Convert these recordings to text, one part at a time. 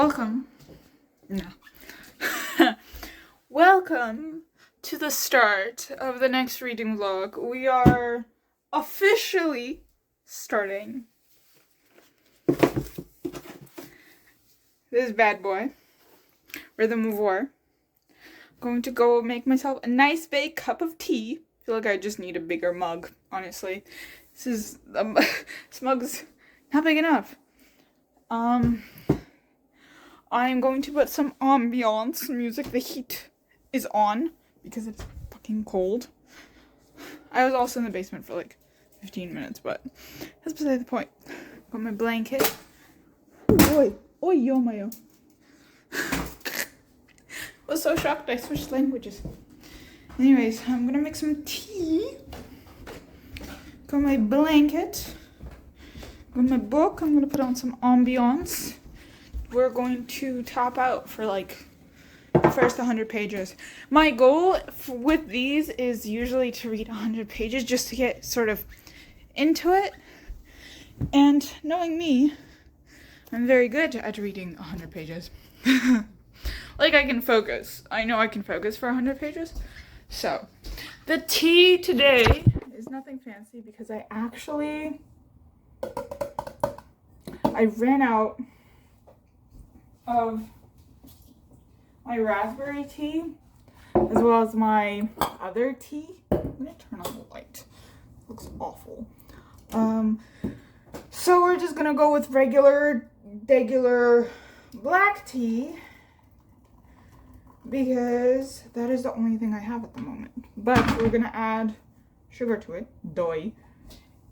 Welcome. No. Welcome to the start of the next reading vlog. We are officially starting. This bad boy. Rhythm of War. Going to go make myself a nice big cup of tea. I feel like I just need a bigger mug, honestly. This mug's not big enough. I'm going to put some ambiance music. The heat is on because it's fucking cold. I was also in the basement for like 15 minutes, but that's beside the point. Got my blanket. Oi, yo mayo. Was so shocked I switched languages. Anyways, I'm gonna make some tea. Got my blanket. Got my book. I'm gonna put on some ambiance. We're going to top out for like the first 100 pages. My goal with these is usually to read 100 pages just to get sort of into it. And knowing me, I'm very good at reading 100 pages. Like, I can focus. I know I can focus for 100 pages. So, the tea today is nothing fancy because I ran out of my raspberry tea as well as my other tea. I'm gonna turn on the light. It looks awful. So we're just gonna go with regular black tea because that is the only thing I have at the moment. But we're gonna add sugar to it, doi,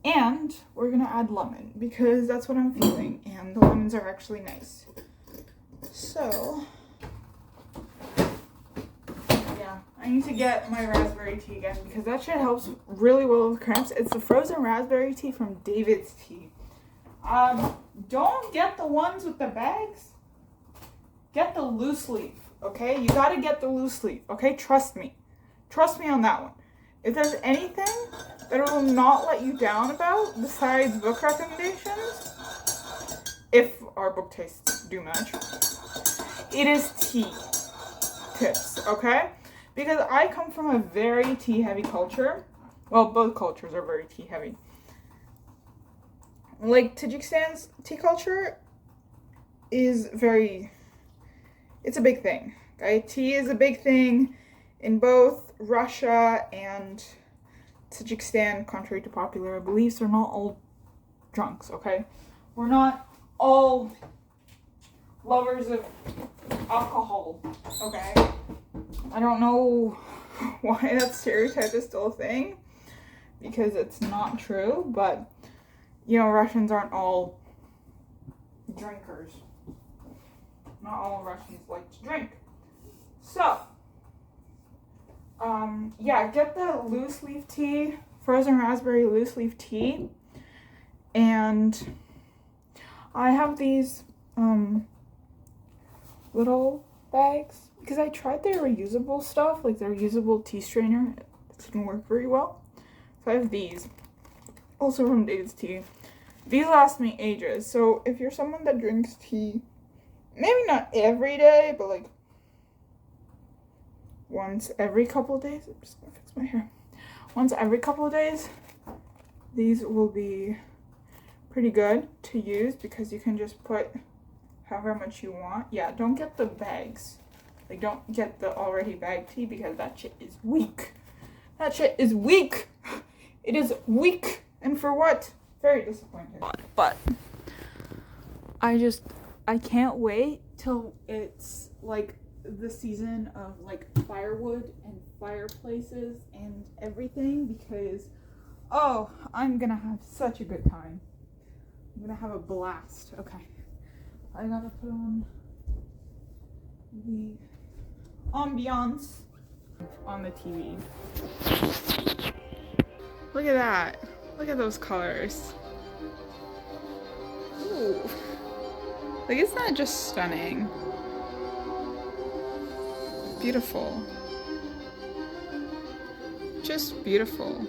and we're gonna add lemon because that's what I'm feeling, and the lemons are actually nice. So, yeah, I need to get my raspberry tea again because that shit helps really well with cramps. It's the frozen raspberry tea from David's Tea. Don't get the ones with the bags. Get the loose leaf, okay? You gotta get the loose leaf, okay? Trust me. Trust me on that one. If there's anything that it will not let you down about besides book recommendations, if our book tastes do match, it is tea tips, okay? Because I come from a very tea-heavy culture. Well, both cultures are very tea-heavy. Like, Tajikistan's tea culture is it's a big thing, okay? Tea is a big thing in both Russia and Tajikistan, contrary to popular beliefs. They're not all drunks, okay? We're not all lovers of alcohol, okay? I don't know why that stereotype is still a thing, because it's not true, but, you know, Russians aren't all drinkers. Not all Russians like to drink. So, yeah, get the loose leaf tea, frozen raspberry loose leaf tea, and I have these, little bags, because I tried their reusable stuff, like their reusable tea strainer. It didn't work very well. So I have these, also from David's Tea. These last me ages, so if you're someone that drinks tea, maybe not every day, but like once every couple of days, I'm just gonna fix my hair. Once every couple of days, these will be pretty good to use because you can just put however much you want. Yeah, don't get the bags. Like, don't get the already bagged tea because that shit is weak. That shit is weak. It is weak. And for what? Very disappointed. But I can't wait till it's like the season of like firewood and fireplaces and everything because, oh, I'm gonna have such a good time. I'm gonna have a blast. Okay. I gotta put on the ambiance on the TV. Look at that. Look at those colors. Ooh. Like, isn't that just stunning? Beautiful. Just beautiful.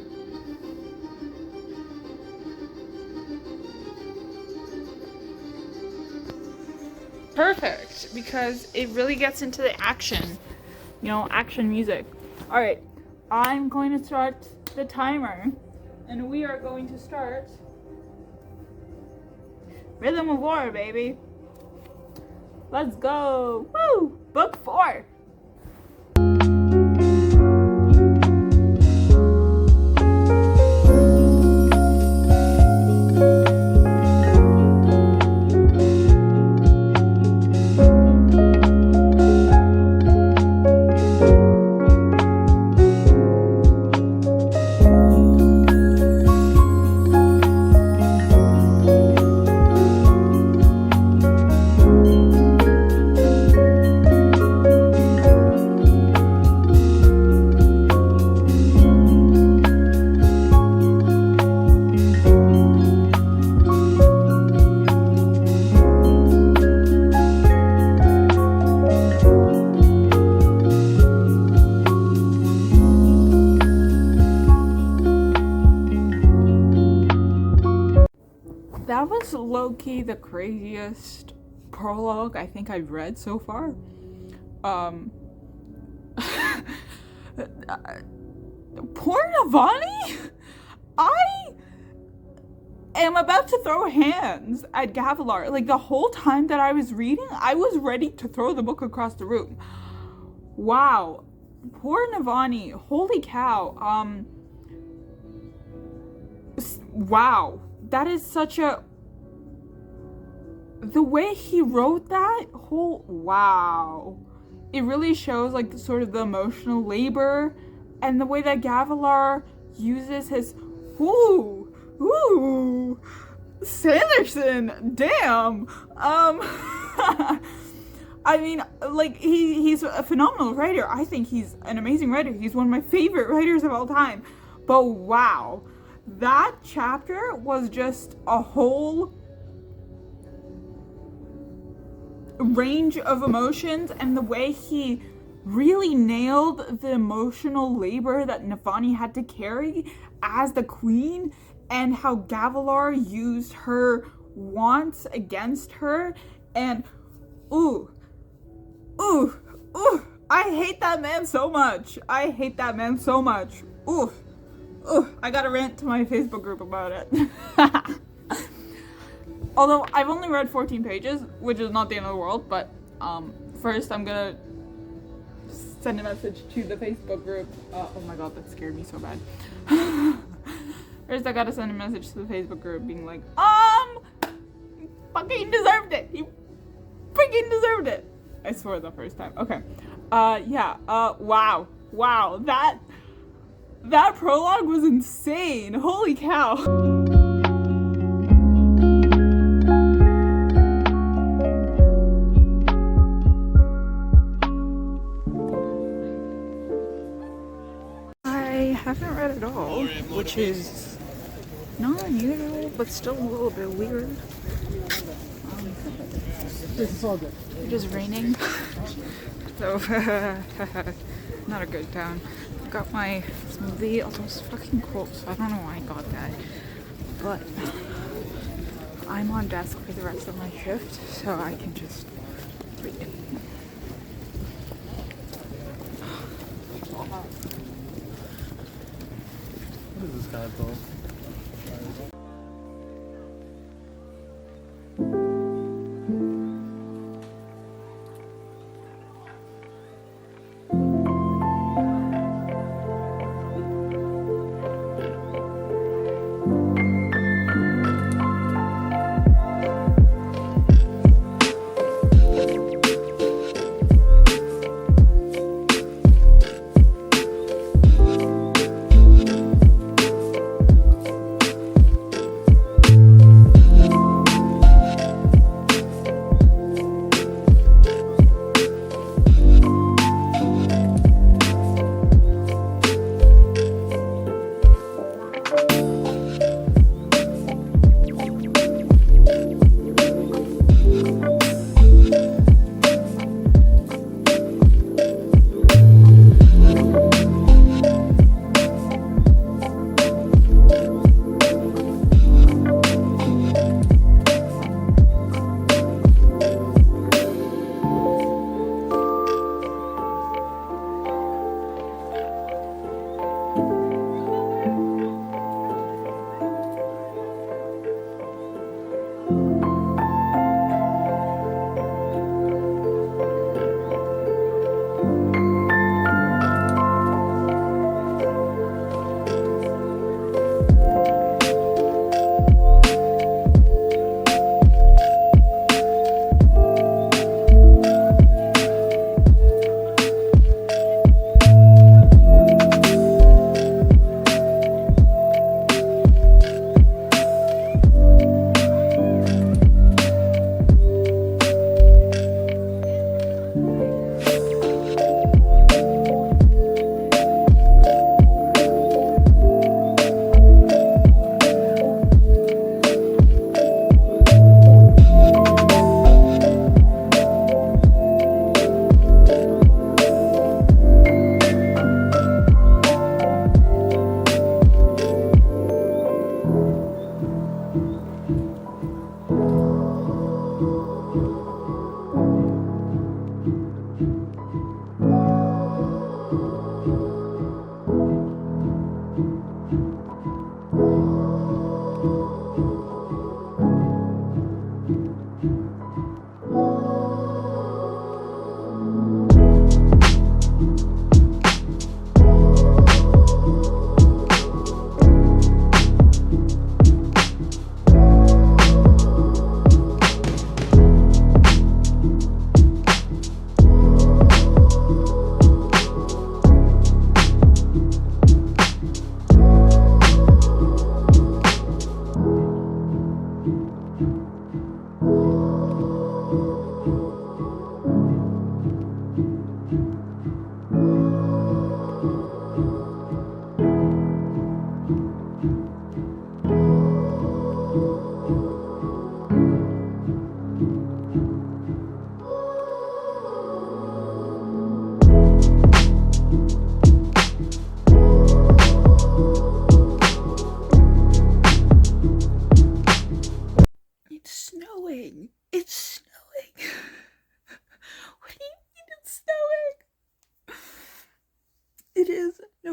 perfect because it really gets into the action, you know, action music. All right, I'm going to start the timer, and we are going to start Rhythm of War, baby. Let's go. Woo! Book 4. That was low-key the craziest prologue I think I've read so far. Poor Navani? I am about to throw hands at Gavilar. Like, the whole time that I was reading, I was ready to throw the book across the room. Wow. Poor Navani. Holy cow. Wow. That is such a... The way he wrote that whole... Wow. It really shows, like, sort of the emotional labor and the way that Gavilar uses his... Ooh! Ooh! Sanderson! Damn! I mean, like, he's a phenomenal writer. I think he's an amazing writer. He's one of my favorite writers of all time. But wow. That chapter was just a whole range of emotions, and the way he really nailed the emotional labor that Navani had to carry as the queen, and how Gavilar used her wants against her, and ooh, I hate that man so much. I hate that man so much. Ooh, I gotta rant to my Facebook group about it. Although I've only read 14 pages, which is not the end of the world, but first I'm gonna send a message to the Facebook group. Oh my god, that scared me so bad. First I gotta send a message to the Facebook group being like, he fucking deserved it. He freaking deserved it. I swore the first time. Okay. Wow. That prologue was insane. Holy cow. I haven't read it all, which is not unusual, but still a little bit weird. It is raining, so not a good time. Got my smoothie, although it's fucking cold, so I don't know why I got that. But I'm on desk for the rest of my shift, so I can just read it. What is this guy called?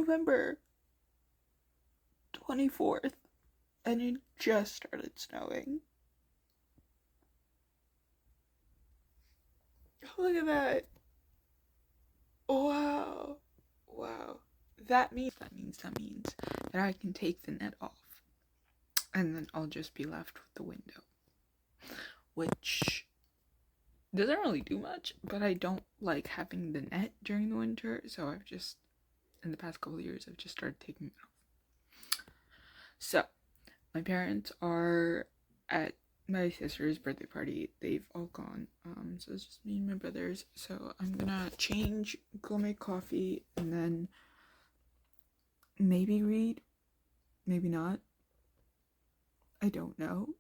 November 24th and it just started snowing. Look at that. Wow. Wow. That means that I can take the net off. And then I'll just be left with the window. Which doesn't really do much, but I don't like having the net during the winter, so I've just, in the past couple of years, I've just started taking it off. So, my parents are at my sister's birthday party. They've all gone, so it's just me and my brothers. So I'm gonna change, go make coffee, and then maybe read, maybe not. I don't know.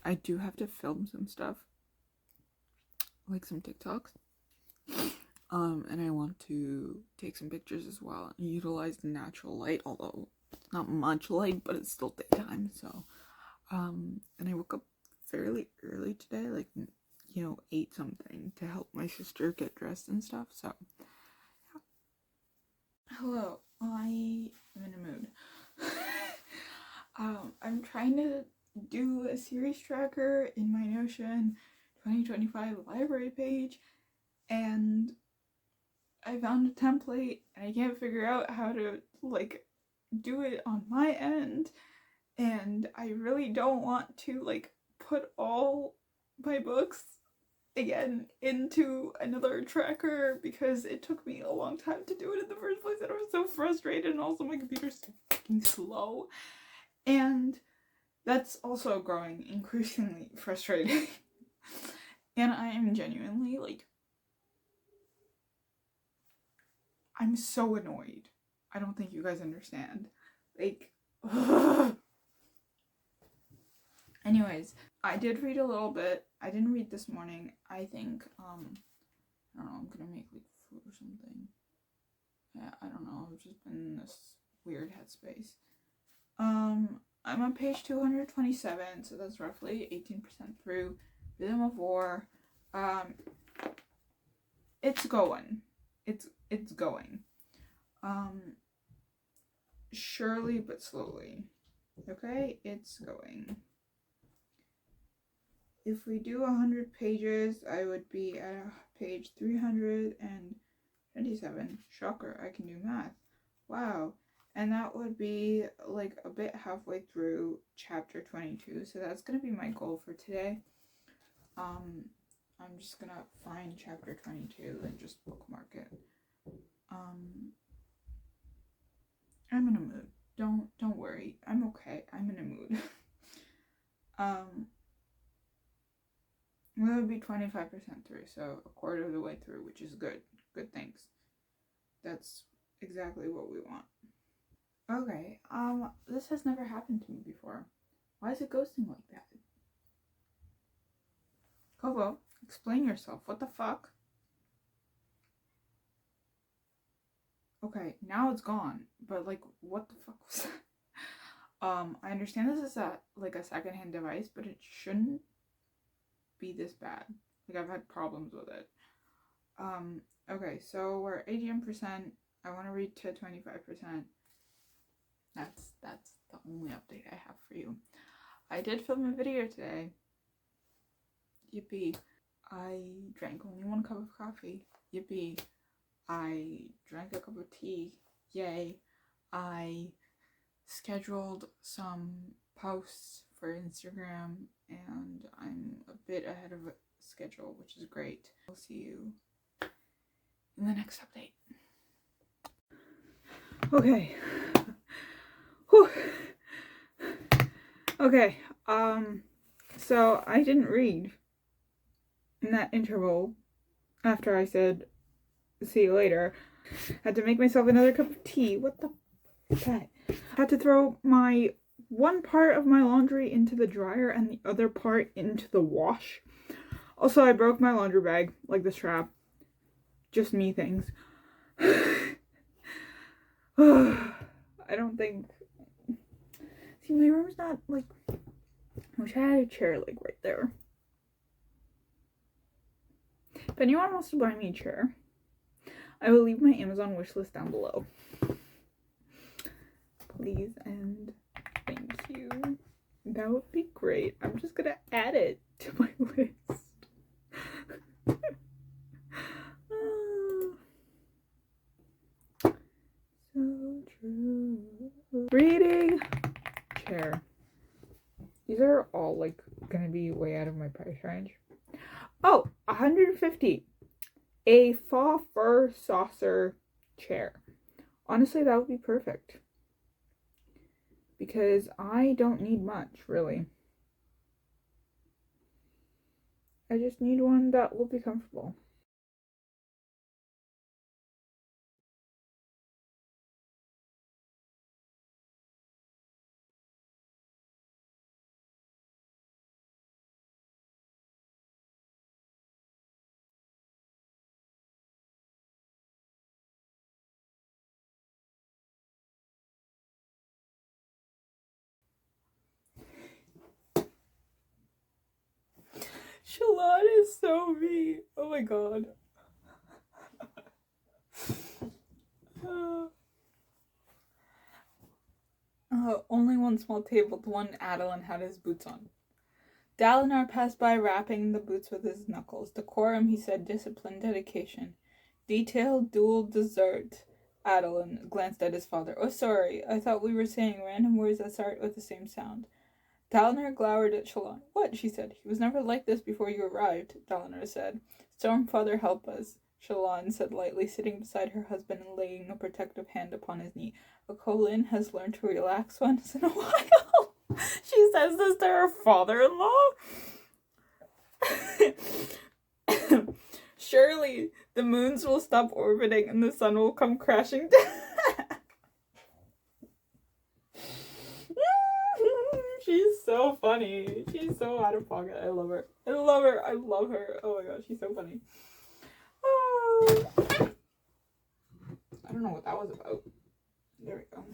I do have to film some stuff, like some TikToks. And I want to take some pictures as well and utilize the natural light, although it's not much light, but it's still daytime. So, and I woke up fairly early today, like, 8 something, to help my sister get dressed and stuff. So, yeah. Hello, I am in a mood. I'm trying to do a series tracker in my Notion 2025 library page, and I found a template and I can't figure out how to do it on my end, and I really don't want to put all my books again into another tracker because it took me a long time to do it in the first place and I was so frustrated, and also my computer's so fucking slow, and that's also growing increasingly frustrating. And I am genuinely I'm so annoyed. I don't think you guys understand. Anyways, I did read a little bit. I didn't read this morning. I think, I don't know, I'm gonna make food or something. Yeah, I don't know. I've just been in this weird headspace. I'm on page 227, so that's roughly 18% through. Rhythm of War. It's going. It's going. Surely but slowly. Okay? It's going. If we do 100 pages, I would be at page 327. Shocker, I can do math. Wow. And that would be a bit halfway through chapter 22. So that's going to be my goal for today. I'm just going to find chapter 22 and just bookmark it. I'm in a mood. Don't worry. I'm okay. I'm in a mood. We'll be 25% through, so a quarter of the way through, which is good. Good things. That's exactly what we want. Okay, this has never happened to me before. Why is it ghosting like that? Kobo, explain yourself. What the fuck? Okay, now it's gone, but what the fuck was that? I understand this is a secondhand device, but it shouldn't be this bad. I've had problems with it. Okay, so we're 80%. I want to read to 25%. That's the only update I have for you. I did film a video today. Yippee. I drank only 1 cup of coffee. Yippee. I drank a cup of tea. Yay. I scheduled some posts for Instagram and I'm a bit ahead of schedule, which is great. I'll see you in the next update. Okay. Whew. Okay, so I didn't read in that interval after I said see you later. Had to make myself another cup of tea. What the f is that? Had to throw my one part of my laundry into the dryer and the other part into the wash. Also, I broke my laundry bag, the strap. Just me things. I don't think... See, my room's not, I wish I had a chair, right there. If anyone wants to buy me a chair, I will leave my Amazon wish list down below. Please and thank you. That would be great. I'm just gonna add it to my list. So true. Reading chair. These are all like gonna be way out of my price range. Oh, $150. A faux fur saucer chair. Honestly, that would be perfect. Because I don't need much, really. I just need one that will be comfortable. Shalon is so mean. Oh my god. Only one small table, the one Adeline had his boots on. Dalinar passed by, rapping the boots with his knuckles. Decorum, he said, discipline, dedication. Detail, dual, desert. Adeline glanced at his father. Oh, sorry, I thought we were saying random words that start with the same sound. Dalinar glowered at Shalon. What? She said. He was never like this before you arrived, Dalinar said. Stormfather, help us, Shalon said lightly, sitting beside her husband and laying a protective hand upon his knee. A Colin has learned to relax once in a while. She says this to her father-in-law. Surely the moons will stop orbiting and the sun will come crashing down. She's so funny. She's so out of pocket. I love her. I love her. I love her. Oh my gosh, she's so funny. Oh. I don't know what that was about. There we go.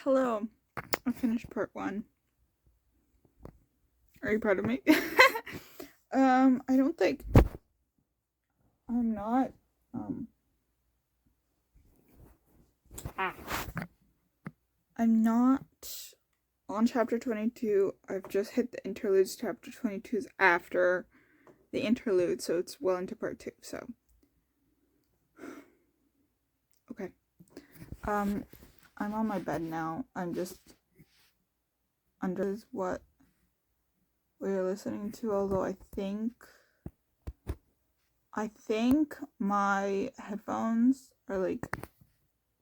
Hello, I finished part 1. Are you proud of me? I don't think I'm not, I'm not on chapter 22. I've just hit the interludes. Chapter 22 is after the interlude, so it's well into part 2, so. Okay. I'm on my bed now. I'm just under what we're listening to, although I think my headphones are like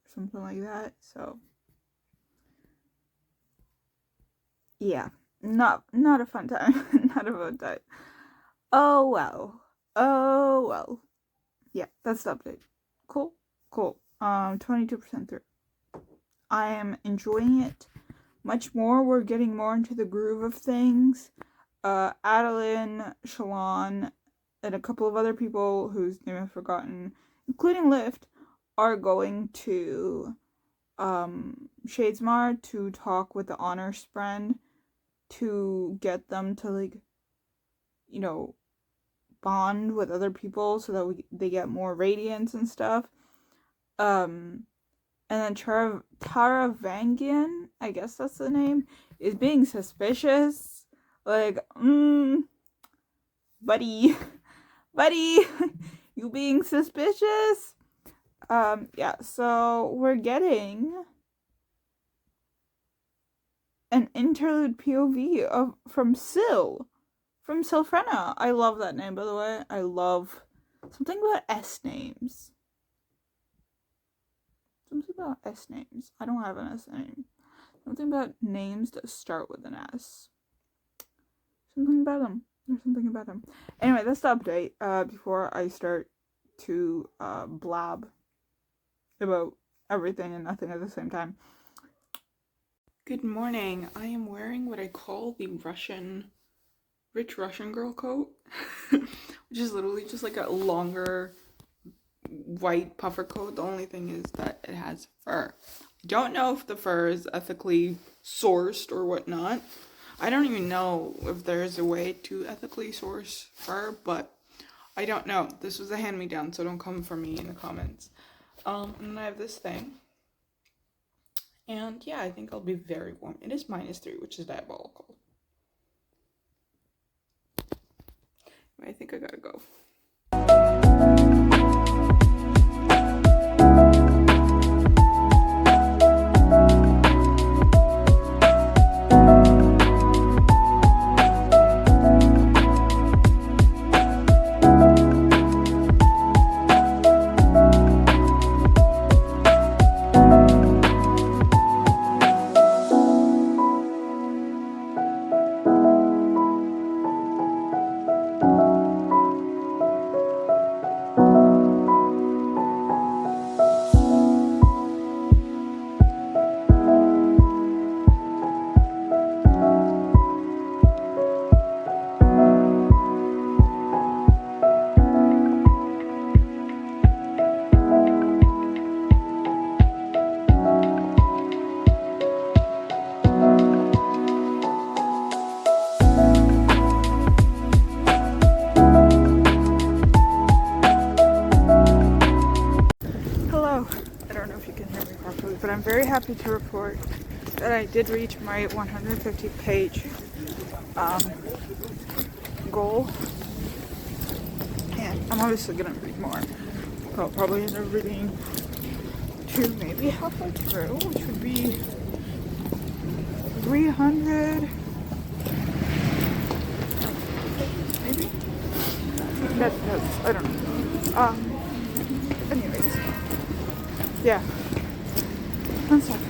something like that, so yeah, not a fun time. Not a fun time. Oh well, yeah, that's the update. Cool 22% through. I am enjoying it. much more. We're getting more into the groove of things. Adeline, Shalon, and a couple of other people whose name I've forgotten, including Lyft, are going to Shadesmar to talk with the honors friend to get them to, like, you know, bond with other people so that they get more radiance and stuff. And then Tara Vangian, I guess that's the name, is being suspicious. Like, buddy, you being suspicious? Yeah, so we're getting an interlude POV from Silfrena. I love that name, by the way. I love something about S names. Something about S names. I don't have an S name. Something about names that start with an S. Something about them. There's something about them. Anyway, that's the update. Before I start to blab about everything and nothing at the same time. Good morning. I am wearing what I call the rich Russian girl coat, which is literally just like a longer white puffer coat. The only thing is that it has fur. I don't know if the fur is ethically sourced or whatnot. I don't even know if there's a way to ethically source fur, but I don't know. This was a hand-me-down, so don't come for me in the comments. And then I have this thing. And yeah, I think I'll be very warm. It is -3, which is diabolical. I think I gotta go. But I'm very happy to report that I did reach my 150-page goal, and I'm obviously gonna read more. I'll probably end up reading to maybe halfway through, which would be 300, maybe? That's I don't know. Anyways, yeah. One second.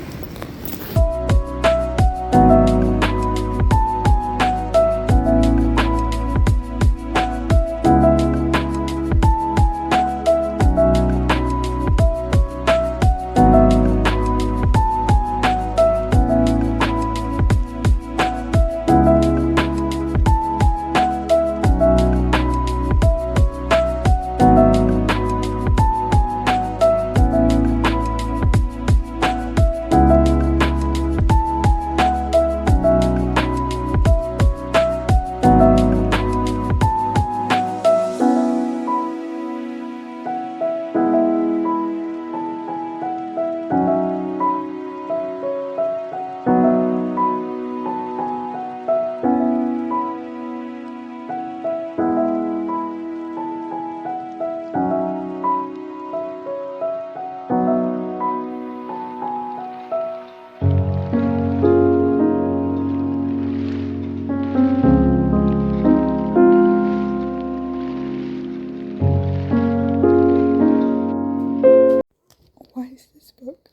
Why is this book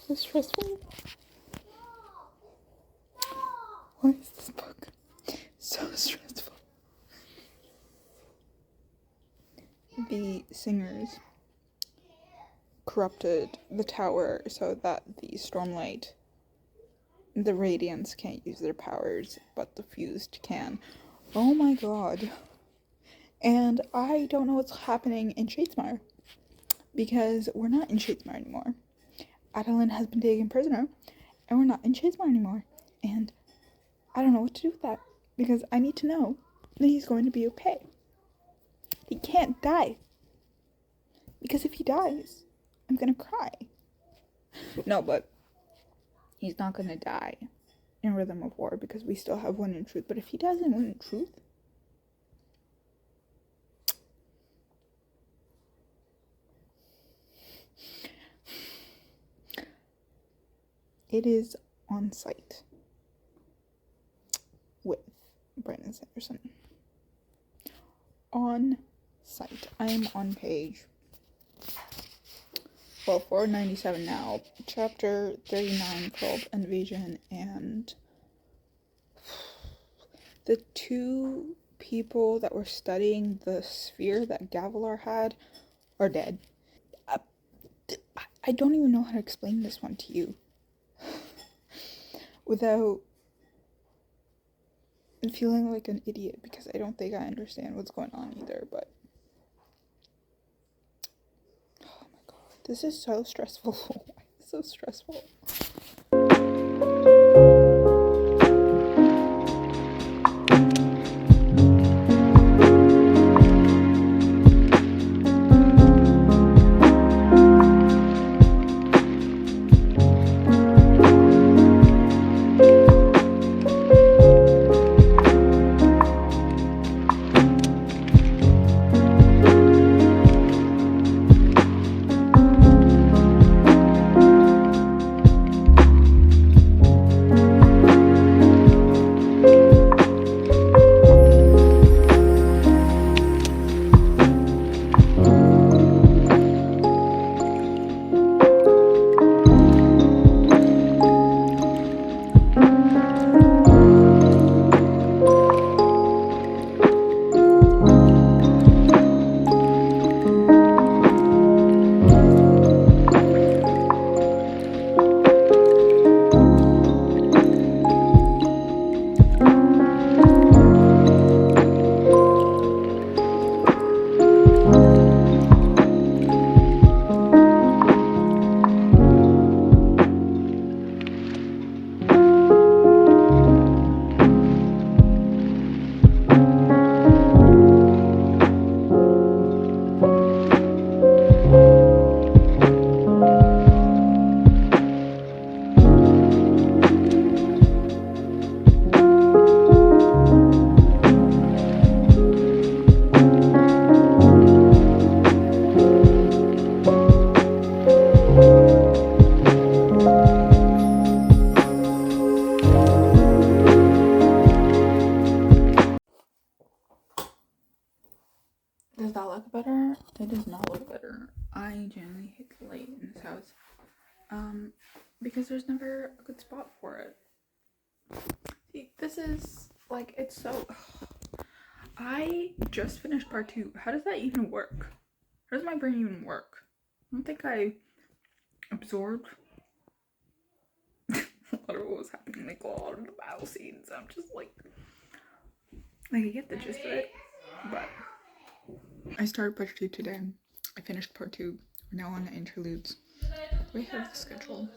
so stressful? Why is this book so stressful? The singers corrupted the tower so that the Stormlight The Radiants can't use their powers, but the Fused can. Oh my god. And I don't know what's happening in Shadesmar, because we're not in Shadesmar anymore. Adeline has been taken prisoner, and we're not in Shadesmar anymore. And I don't know what to do with that, because I need to know that he's going to be okay. He can't die. Because if he dies, I'm gonna cry. No, but he's not gonna die in Rhythm of War, because we still have One in Truth. But if he dies in One in Truth, it is on site with Brandon Sanderson. On site. I am on page 497 now. Chapter 39 called Invasion, and the two people that were studying the sphere that Gavilar had are dead. I don't even know how to explain this one to you without feeling like an idiot, because I don't think I understand what's going on either, but oh my god, this is so stressful. Why is it so stressful? Does that look better? It does not look better. I generally hate the light in this house. Because there's never a good spot for it. See, this is, like, it's so... I just finished part 2. How does that even work? How does my brain even work? I don't think I absorbed a lot of what was happening, like, a lot of the battle scenes. I'm just, like, I get the gist of it, but... I started part 2 today. I finished part 2. We're now on the interludes. We have the schedule.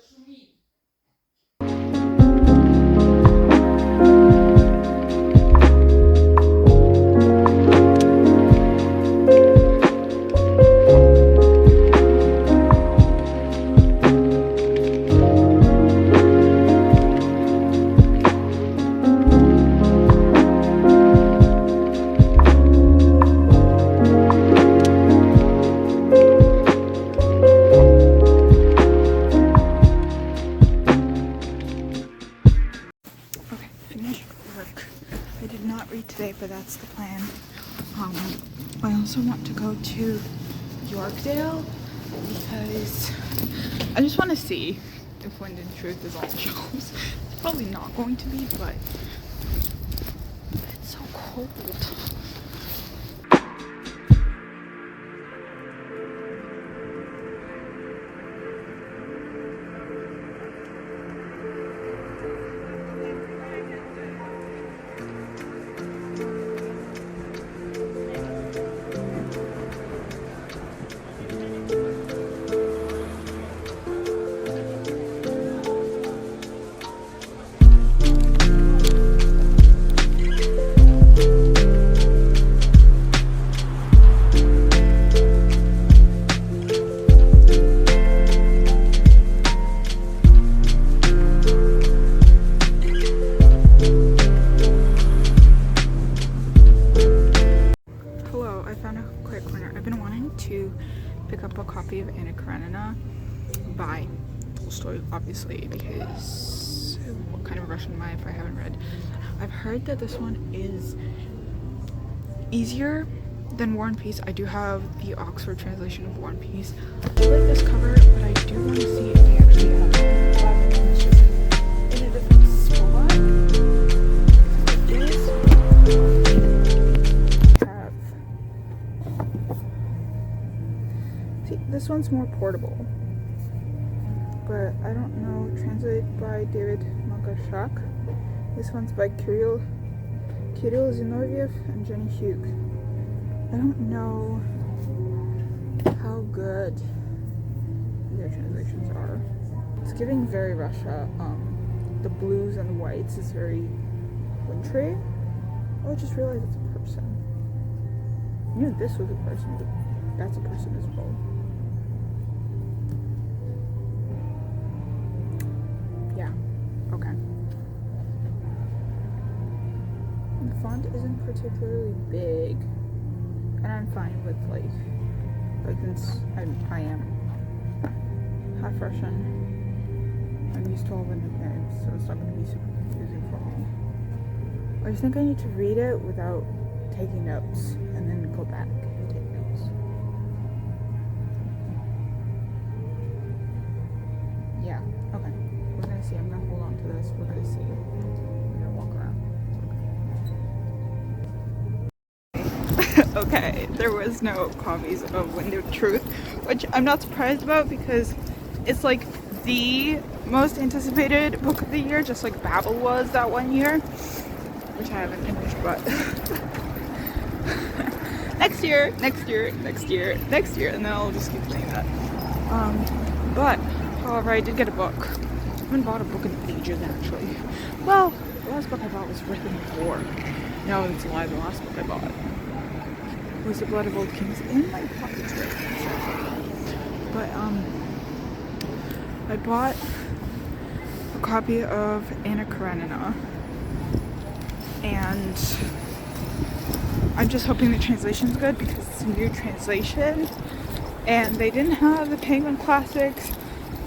But that's the plan. I also want to go to Yorkdale because I just want to see if Wind and Truth is on shelves. It's probably not going to be, but it's so cold. obviously, because what kind of Russian am I if I haven't read? I've heard that this one is easier than War and Peace. I do have the Oxford translation of War and Peace. I like this cover, but I do want to see if they actually have it's just in a different spot. See, this one's more portable, but I don't know. Translated by David Makashak. This one's by Kirill Zinoviev and Jenny Hugh. I don't know how good their translations are. It's giving very Russia. The blues and the whites is very wintry. Oh, I just realized it's a person. I knew this was a person, but that's a person as well. Yeah, okay. The font isn't particularly big, and I'm fine with like since I am half Russian, I'm used to all the nicknames, so it's not going to be super confusing for me. I just think I need to read it without taking notes, and then go back and take notes. Yeah, okay. We're gonna see. I'm gonna hold on to this. We're gonna see. I'm gonna walk around. Okay, there was no copies of Wind of Truth, which I'm not surprised about because it's like the most anticipated book of the year, just like Babel was that one year, which I haven't finished, but next year, and then I'll just keep saying that. But however, I did get a book. I haven't bought a book in ages, actually. Well, the last book I bought was Rhythm of War. No, it's a lie. The last book I bought was The Blood of Old Kings in my pockets right now. But I bought a copy of Anna Karenina, and I'm just hoping the translation's good because it's a new translation, and they didn't have the Penguin Classics,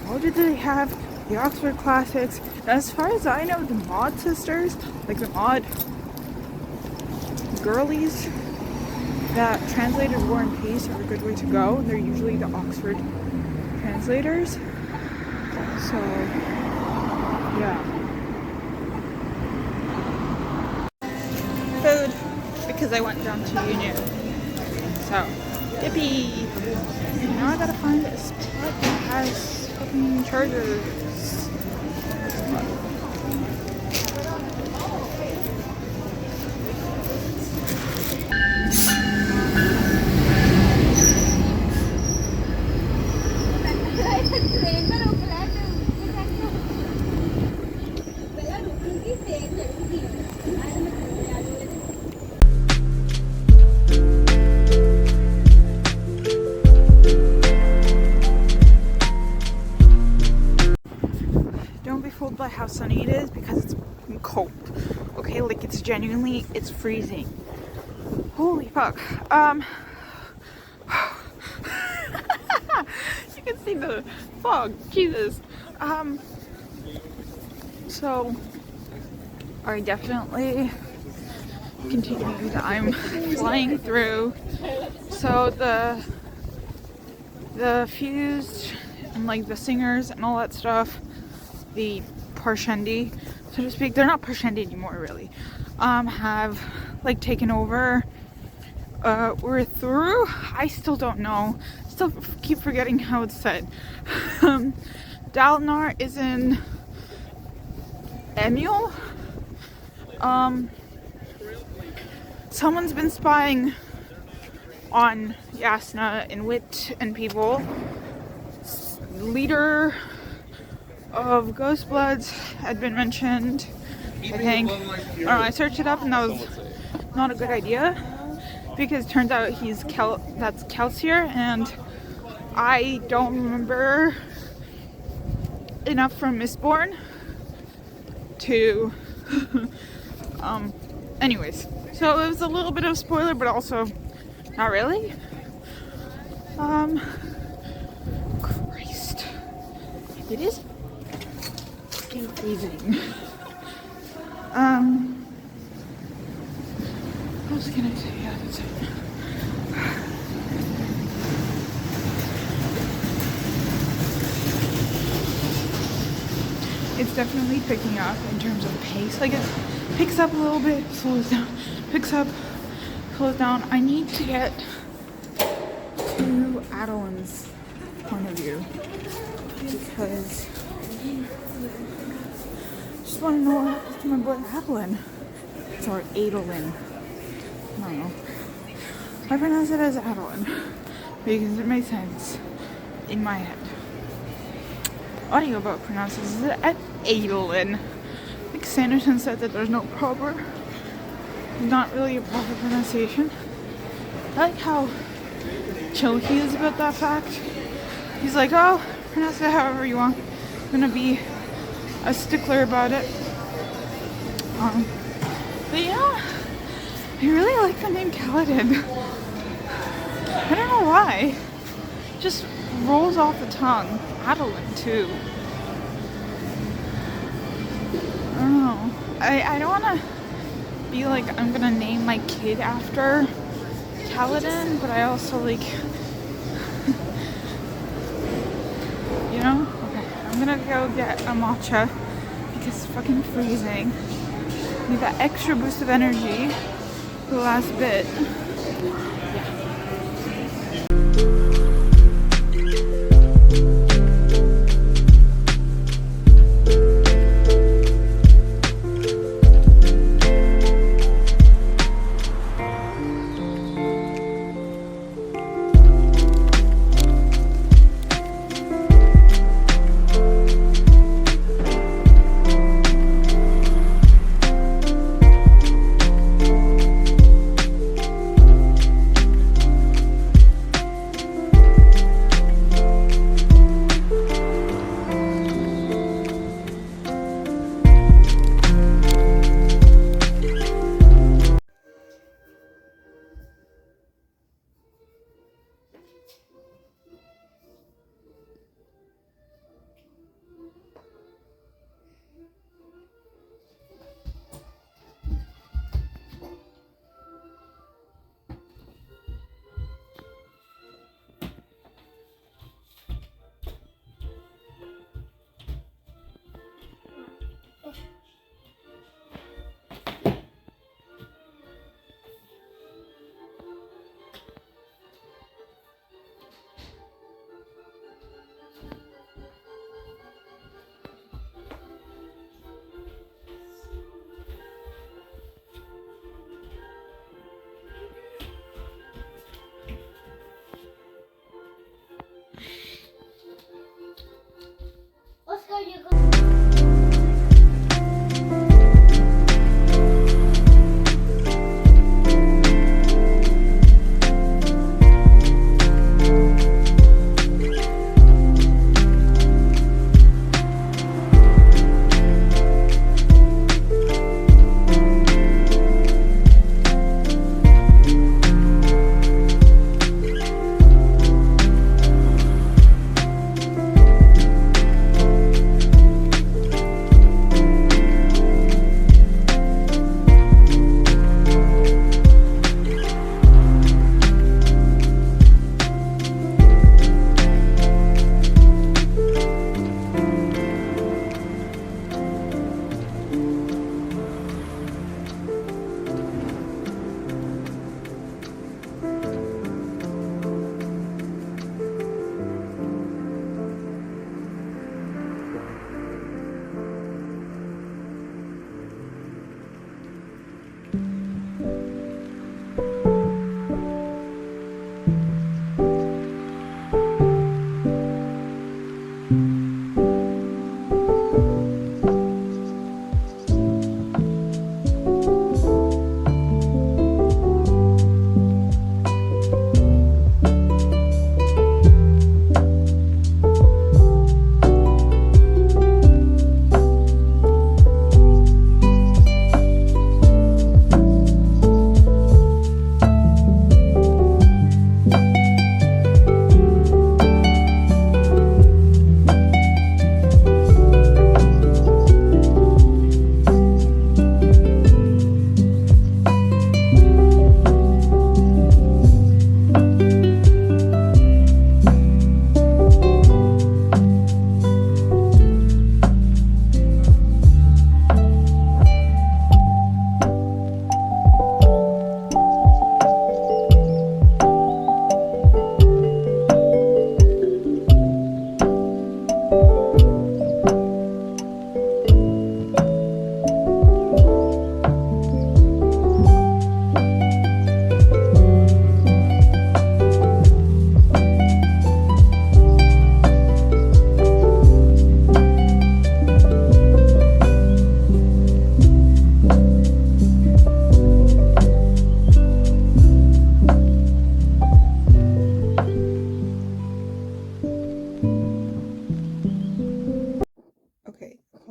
nor did they have the Oxford Classics. And as far as I know, the Maud sisters, like the Maud girlies that translated War and Peace, are a good way to go. They're usually the Oxford translators. So, yeah. Food, because I went down to Union. So, yippee! Now I gotta find a spot that has fucking chargers. By how sunny it is because it's cold. Okay, like it's genuinely, it's freezing. Holy fuck. You can see the fog. Jesus. So I definitely continued. I'm flying through. So the fused and like the singers and all that stuff, the Parshendi, so to speak, they're not Parshendi anymore really, have like taken over. We're through, I still don't know, still keep forgetting how it's said. Dalnar is in Emil. Someone's been spying on Yasna and Wit and people. Leader of Ghostbloods had been mentioned, I think. I don't know, I searched it up and that was not a good idea because it turns out that's Kelsier, and I don't remember enough from Mistborn to anyways, so it was a little bit of a spoiler, but also not really. Christ, it is fucking freezing. What else can I say? Yeah, that's it. It's definitely picking up in terms of pace. Like it picks up a little bit, slows down, picks up, slows down. I need to get to Adeline's point of view because I just want to know what happens to my boy Adeline. Sorry, Adeline. I don't know. I pronounce it as Adeline because it makes sense in my head. Audiobook pronounces it as Adeline. Like Sanderson said that there's no proper, not really a proper pronunciation. I like how chill he is about that fact. He's like, oh, pronounce it however you want. I'm gonna be a stickler about it. But yeah, I really like the name Kaladin. I don't know why. It just rolls off the tongue. Adeline too. I don't know. I don't want to be like I'm gonna name my kid after Kaladin, but I also like, you know. Okay, I'm gonna go get a matcha because it's fucking freezing. Need that extra boost of energy for the last bit.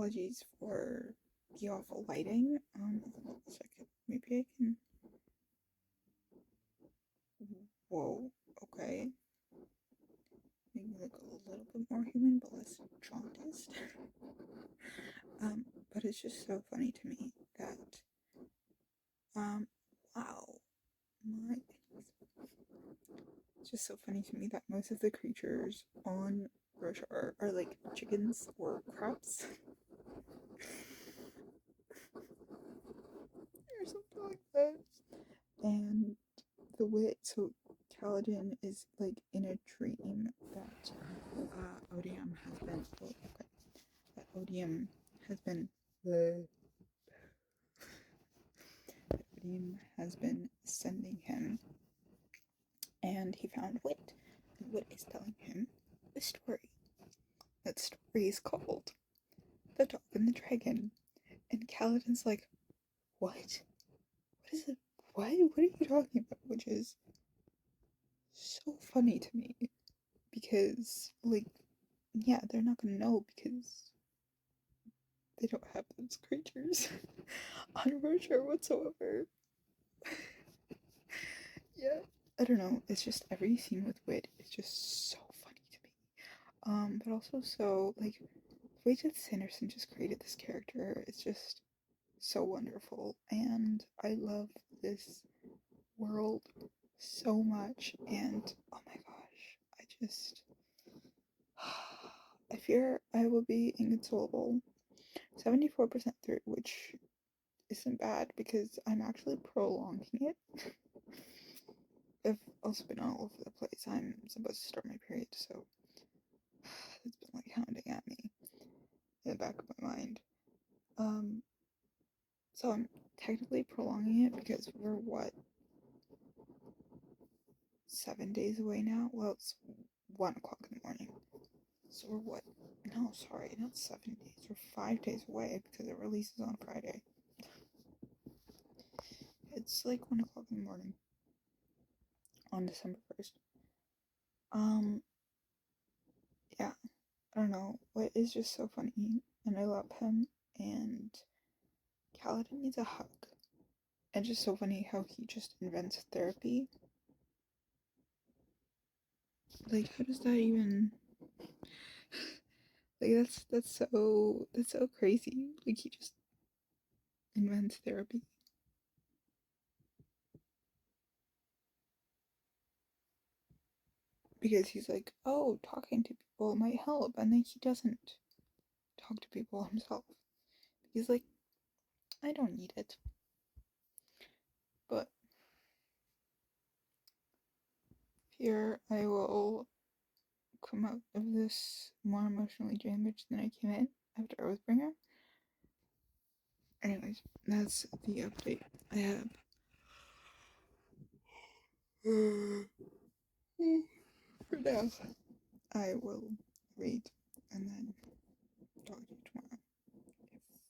apologies for the awful lighting. Hold on a second. Maybe I can. Whoa. Okay. Make me look a little bit more human, but less jaundiced. But it's just so funny to me that, wow, it's just so funny to me that most of the creatures on Roshar are like chickens or crabs. Or something like that. And the way, so Kaladin is like in a dream that Odium has been, that Odium has been, Odium has been sending him, and he found Wit, and Wit is telling him a story. That story is called The Dog and the Dragon, and Kaladin's like, what? What is it? What are you talking about? Which is so funny to me, because, like, yeah, they're not gonna know because they don't have those creatures on Roshar whatsoever. Yeah, I don't know, it's just every scene with Wit is just so funny to me. But also so, like, the way that Sanderson just created this character is just so wonderful, and I love this world so much, and oh my gosh, I fear I will be inconsolable. 74% through, which isn't bad because I'm actually prolonging it. I've also been all over the place. I'm supposed to start my period, so it's been like hounding at me in the back of my mind. So I'm technically prolonging it because we're 7 days away now? Well, it's 1 o'clock in the morning. So we're no, sorry, not 7 days. We're 5 days away because it releases on Friday. It's like 1 o'clock in the morning on December 1st. Yeah, I don't know. What is just so funny, and I love him, and Kaladin needs a hug. And just so funny how he just invents therapy. Like, how does that even, like, that's so crazy. Like, he just invents therapy. Because he's like, oh, talking to people might help, and then he doesn't talk to people himself. He's like, I don't need it. But here I will come out of this more emotionally damaged than I came in after Oathbringer. Anyways, that's the update I have. For now, I will read and then talk to you tomorrow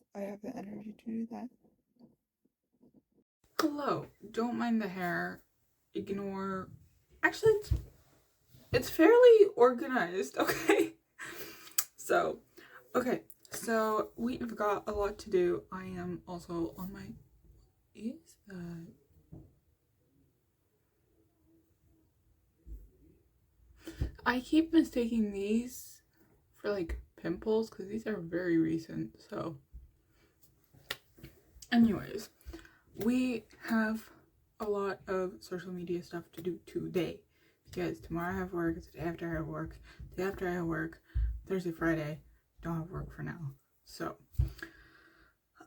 if I have the energy to do that. Hello, don't mind the hair. Ignore. Actually, it's fairly organized, okay? So we've got a lot to do. I am also on my. Is that? I keep mistaking these for like pimples because these are very recent. So, anyways, we have a lot of social media stuff to do today because tomorrow I have work, it's the day after I have work, the day after I have work, Thursday, Friday, don't have work for now. So,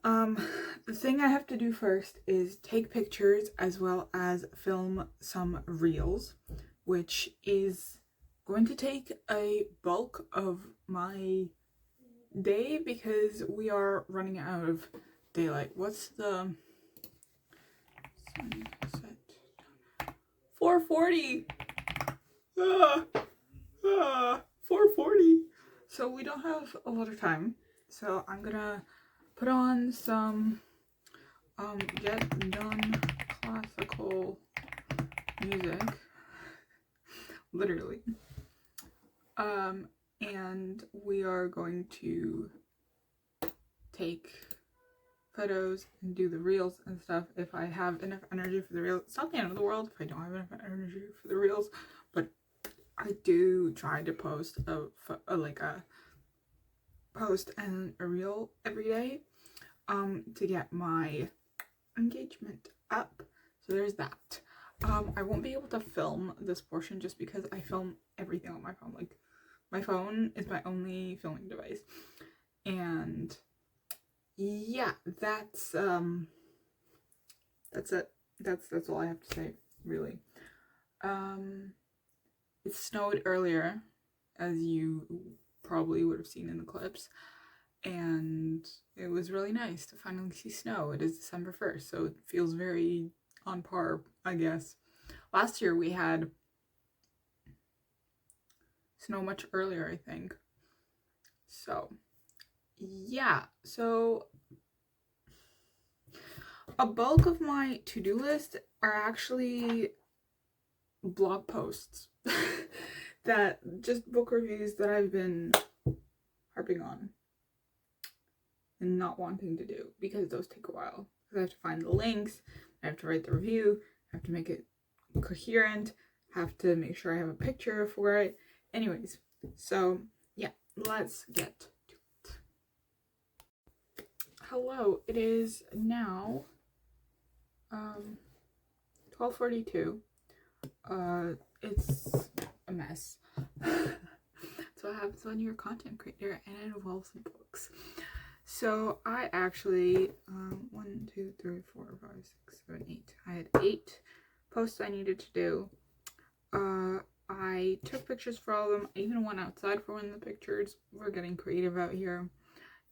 the thing I have to do first is take pictures as well as film some reels, which is going to take a bulk of my day because we are running out of daylight. What's the sunset? 4:40. 4:40. So we don't have a lot of time. So I'm gonna put on some Get Done classical music. Literally. And we are going to take photos and do the reels and stuff if I have enough energy for the reels. It's not the end of the world if I don't have enough energy for the reels, but I do try to post a post and a reel every day to get my engagement up. So there's that. I won't be able to film this portion just because I film everything on my phone. Like, my phone is my only filming device. And yeah, that's it. That's all I have to say, really. It snowed earlier, as you probably would have seen in the clips, and it was really nice to finally see snow. It is December 1st, so it feels very on par, I guess. Last year we had snow much earlier, I think. So yeah, so a bulk of my to-do list are actually blog posts that just book reviews that I've been harping on and not wanting to do because those take a while. I have to find the links, I have to write the review, I have to make it coherent, have to make sure I have a picture for it. Anyways, so yeah, let's get to it. Hello, it is now 12:42. It's a mess. So what happens when you're a content creator and it involves books. So I actually 1, 2, 3, 4, 5, 6, 7, 8. I had 8 posts I needed to do. I took pictures for all of them. I even went outside for one of the pictures. We're getting creative out here.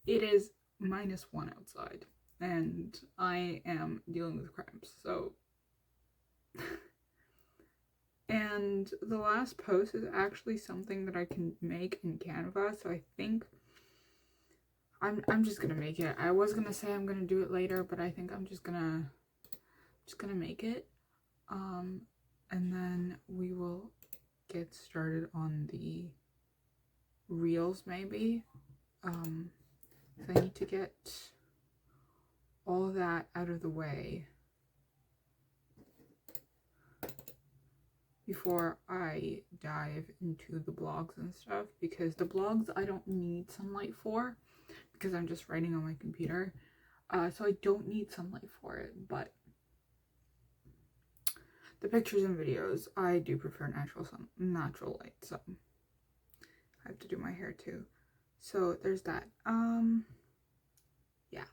It is -1 outside and I am dealing with cramps, so and the last post is actually something that I can make in Canva, so I think I'm just gonna make it. I was gonna say I'm gonna do it later, but I think I'm just gonna make it, and then we will get started on the reels maybe. So I need to get all of that out of the way before I dive into the blogs and stuff, because the blogs I don't need sunlight for because I'm just writing on my computer, so I don't need sunlight for it. But the pictures and videos, I do prefer natural light, so I have to do my hair too, so there's that. Yeah.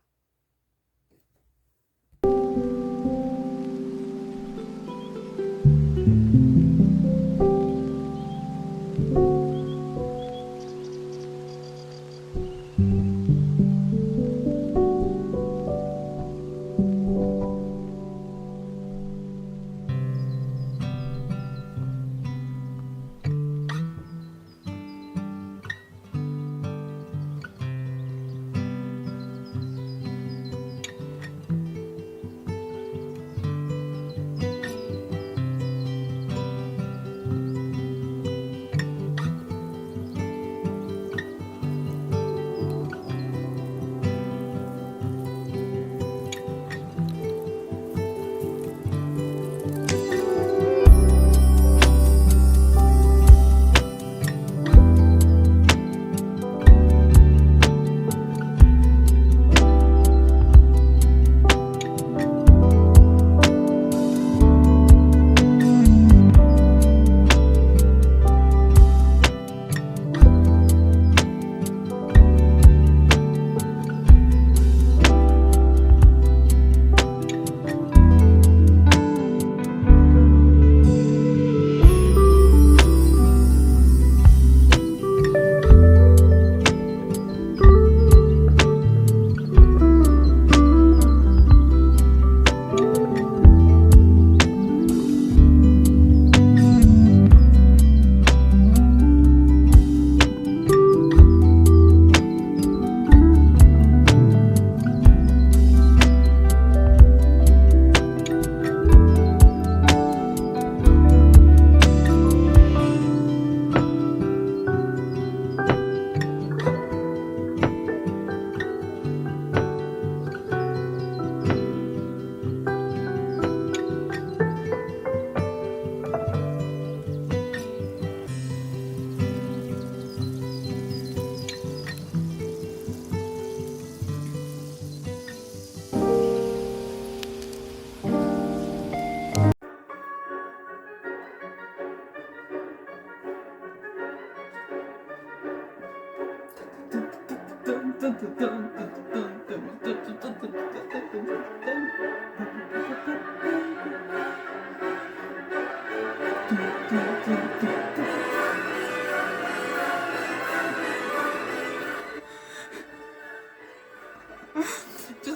Just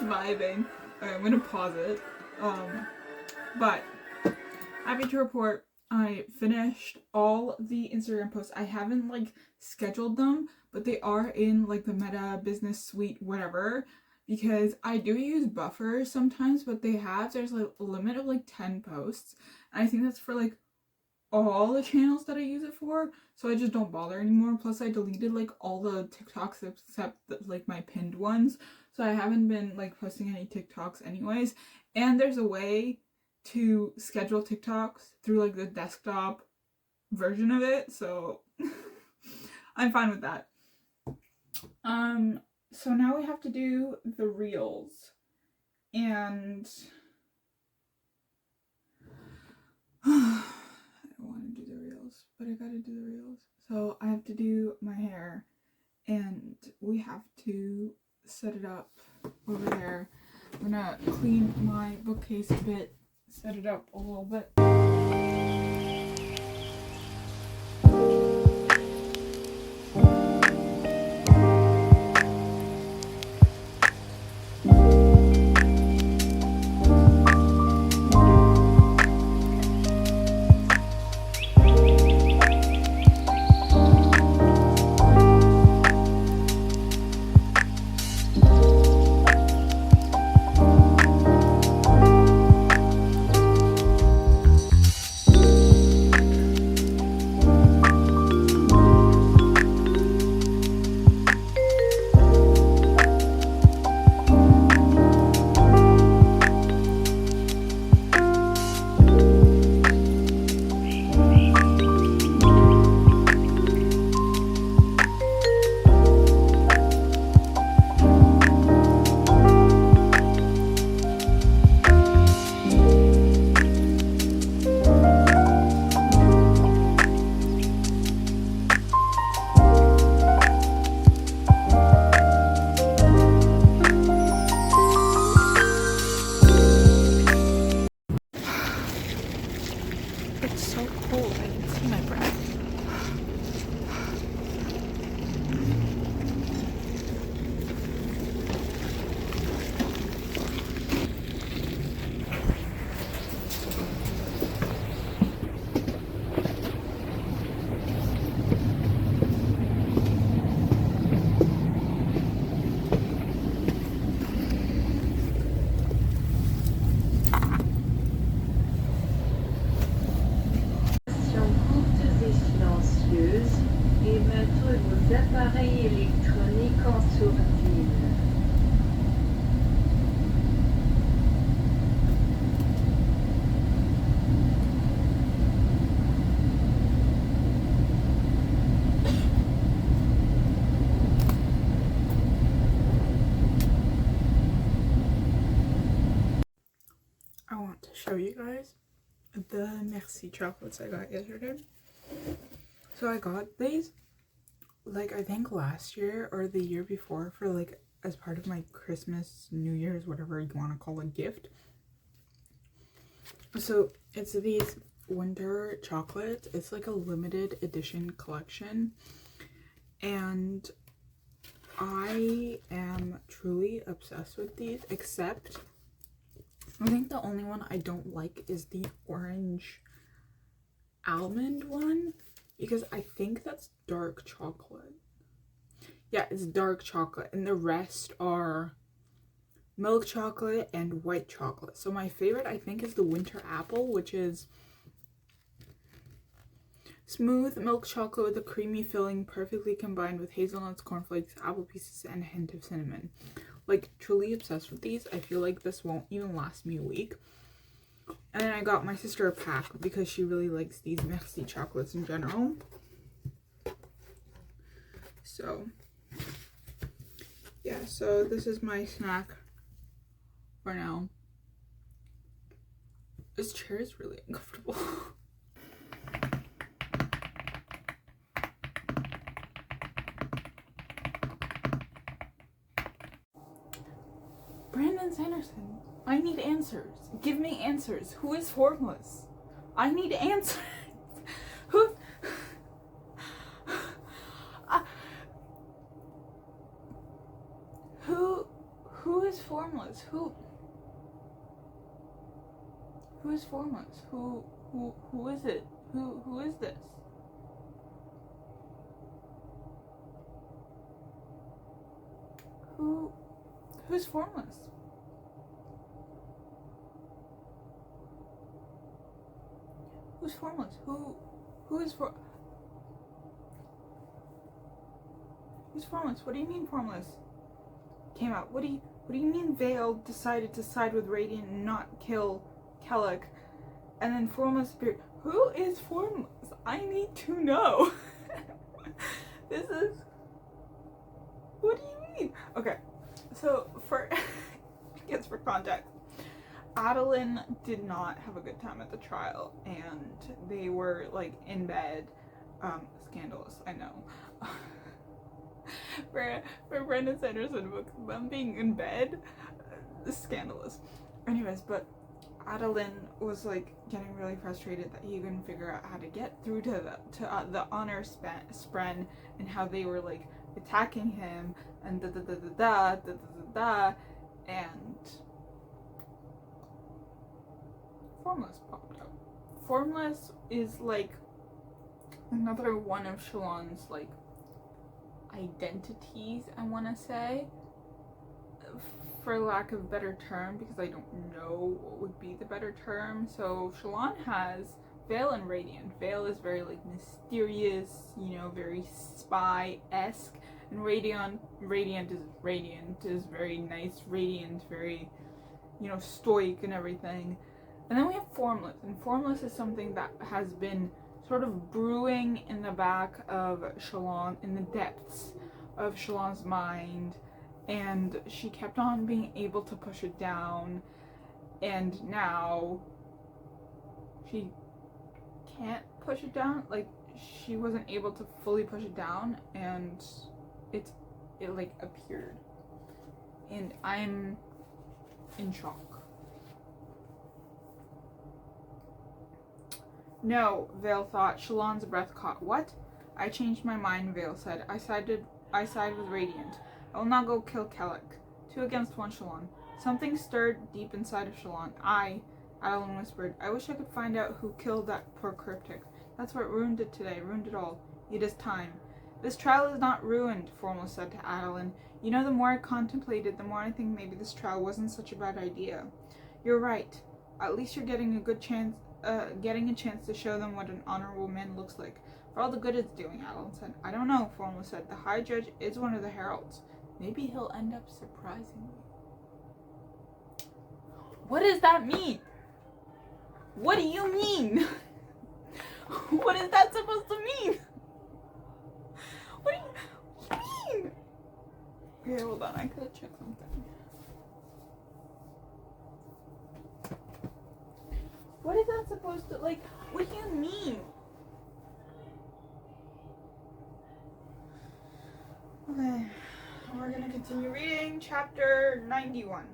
vibing. Alright, I'm gonna pause it. But happy to report I finished all the Instagram posts. I haven't like scheduled them, but they are in like the Meta Business Suite, whatever, because I do use buffers sometimes, but there's like a limit of like 10 posts. And I think that's for like all the channels that I use it for, so I just don't bother anymore. Plus I deleted like all the TikToks except like my pinned ones, so I haven't been like posting any TikToks anyways. And there's a way to schedule TikToks through like the desktop version of it, so I'm fine with that. So now we have to do the reels, and I don't want to do the reels, but I gotta do the reels. So I have to do my hair, and we have to set it up over there. I'm gonna clean my bookcase a bit, set it up a little bit. It's so cold, I can see my breath. Et mettre vos appareils électroniques en sourdine. I want to show you guys the Merci chocolates I got yesterday. So I got these like I think last year or the year before for like as part of my Christmas, New Year's, whatever you want to call a gift. So it's these winter chocolates. It's like a limited edition collection, and I am truly obsessed with these, except I think the only one I don't like is the orange almond one, because I think that's dark chocolate. Yeah, it's dark chocolate, and the rest are milk chocolate and white chocolate. So my favorite, I think, is the winter apple, which is smooth milk chocolate with a creamy filling, perfectly combined with hazelnuts, cornflakes, apple pieces, and a hint of cinnamon. Like, truly obsessed with these. I feel like this won't even last me a week. And then I got my sister a pack because she really likes these Merci chocolates in general. So yeah, so this is my snack for now. This chair is really uncomfortable. Brandon Sanderson, I need answers. Give me answers. Who is formless? I need answers. Who? Who is formless? Who is formless? Who is it? Who is this? Who's formless? Who's formless? Who's formless? What do you mean formless? Came out. What do you mean Vale decided to side with Radiant and not kill Kellic? And then formless spirit. Who is formless? I need to know. This is. What do you mean? Okay, so for for context, Adeline did not have a good time at the trial, and they were like in bed. Scandalous, I know. for Brandon Sanderson book, them being in bed, scandalous. Anyways, but Adeline was like getting really frustrated that he couldn't figure out how to get through to the honor spren, and how they were like attacking him and and Formless popped up. Formless is like another one of Shallan's like identities, I want to say, for lack of a better term, because I don't know what would be the better term. So Shallan has Vale and Radiant. Vale is very like mysterious, you know, very spy-esque, and Radiant is very nice, radiant, very, you know, stoic and everything. And then we have Formless, and Formless is something that has been sort of brewing in the back of Shallan, in the depths of Shallan's mind, and she kept on being able to push it down, and now she can't push it down. Like, she wasn't able to fully push it down, and it like appeared, and I'm in shock. No, Vale thought. Shallan's breath caught. What? I changed my mind, Vale said. I side with Radiant. I will not go kill Kellic. 2 against 1, Shallan. Something stirred deep inside of Shallan. Adeline whispered. I wish I could find out who killed that poor cryptic. That's what ruined it today, ruined it all. It is time. This trial is not ruined, Formless said to Adeline. You know, the more I contemplated, the more I think maybe this trial wasn't such a bad idea. You're right. At least you're getting a chance to show them what an honorable man looks like. For all the good it's doing, Adeline said. I don't know, Formless said. The High Judge is one of the heralds. Maybe he'll end up surprising me. What does that mean? What do you mean? What is that supposed to mean? What do you mean? Okay, hold on. I gotta check something. What is that supposed to, like, what do you mean? Okay, we're gonna continue reading chapter 91.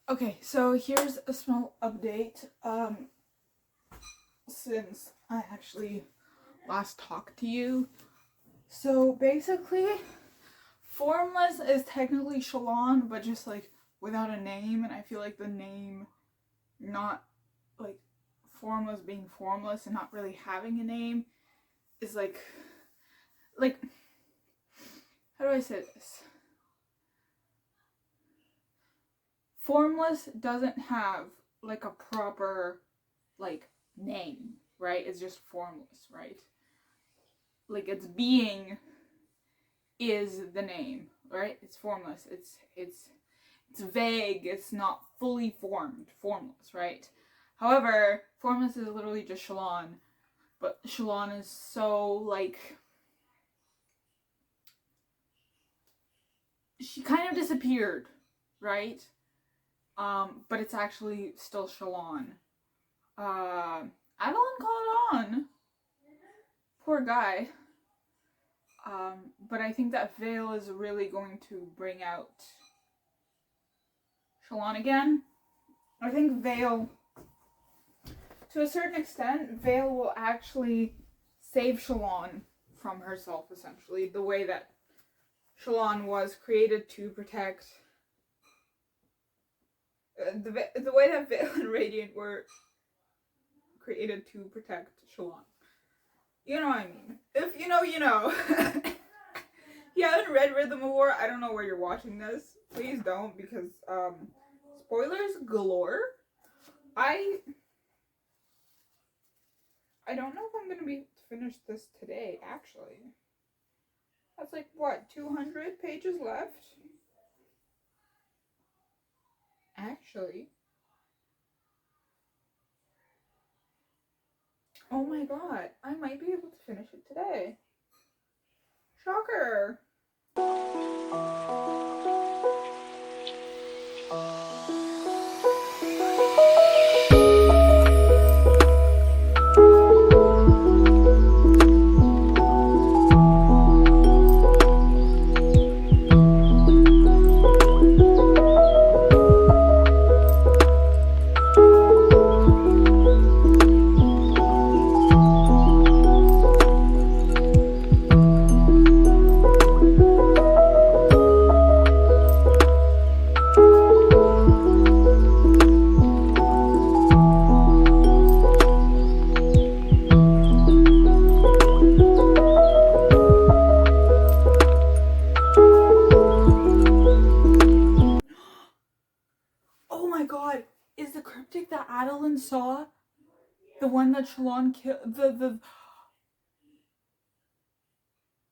Okay, so here's a small update. Since I actually last talked to you. So basically, Formless is technically Shalon, but just like without a name, and I feel like the name, not like Formless being formless and not really having a name, is like how do I say this? Formless doesn't have like a proper like name, right? It's just formless, right? Like its being is the name, right? It's formless. It's vague. It's not fully formed. Formless, right? However, formless is literally just Shalon, but Shalon is so like she kind of disappeared, right? But it's actually still Shalon. Adeline caught on. Poor guy. But I think that Vale is really going to bring out Shalon again. I think Vale, to a certain extent, Vale will actually save Shalon from herself, essentially. The way that Shalon was created to protect... the way that Vale and Radiant were created to protect Shalon. You know what I mean. If you know, you know. You haven't read Rhythm of War, I don't know where you're watching this. Please don't, because, spoilers galore. I don't know if I'm gonna be finished this today, actually. That's like, what, 200 pages left? Actually. Oh my god, I might be able to finish it today. Shocker! Oh my god, is the cryptic that Adeline saw the one that Shalon killed?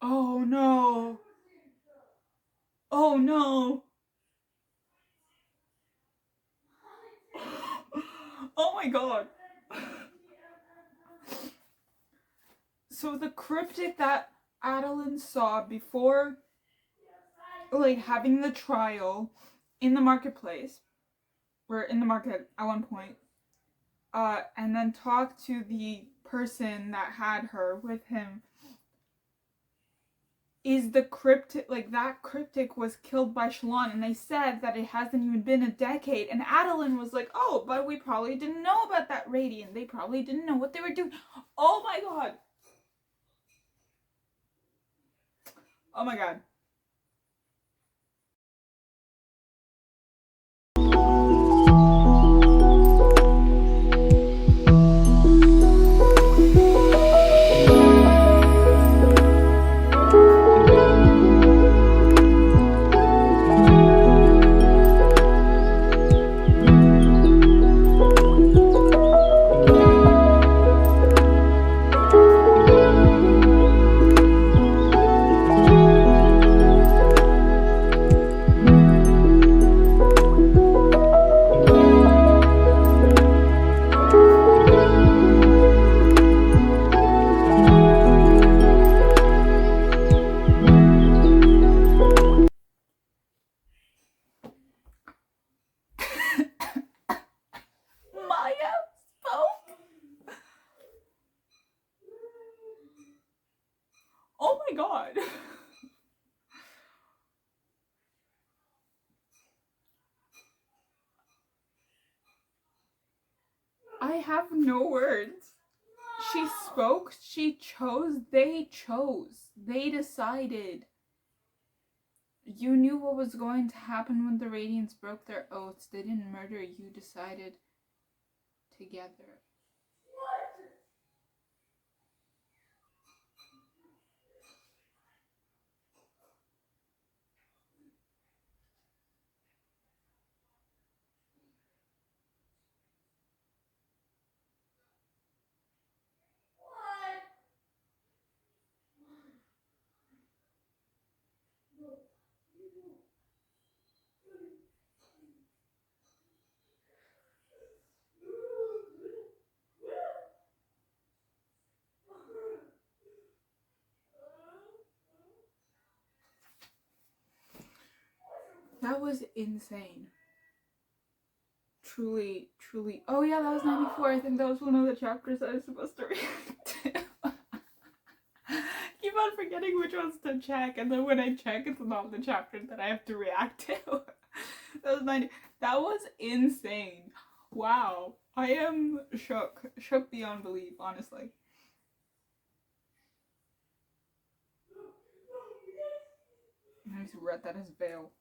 Oh no. Oh no. Oh my god. So the cryptic that Adeline saw before, like, having the trial in the marketplace, or in the market at one point, and then talked to the person that had her with him, is the cryptic, like that cryptic was killed by Shallan, and they said that it hasn't even been a decade, and Adeline was like, oh, but we probably didn't know about that radiant, they probably didn't know what they were doing. Oh my god. Oh my god. Maya spoke. Oh my god. I have no words. She spoke, she chose, they chose. They decided. You knew what was going to happen when the Radiants broke their oaths. They didn't murder, you decided together. That was insane. Truly, truly. Oh yeah, that was 94. I think that was one of the chapters I was supposed to react to. Keep on forgetting which ones to check, and then when I check, it's not the chapter that I have to react to. That was 90. That was insane. Wow. I am shook. Shook beyond belief, honestly. I need to read that as veil.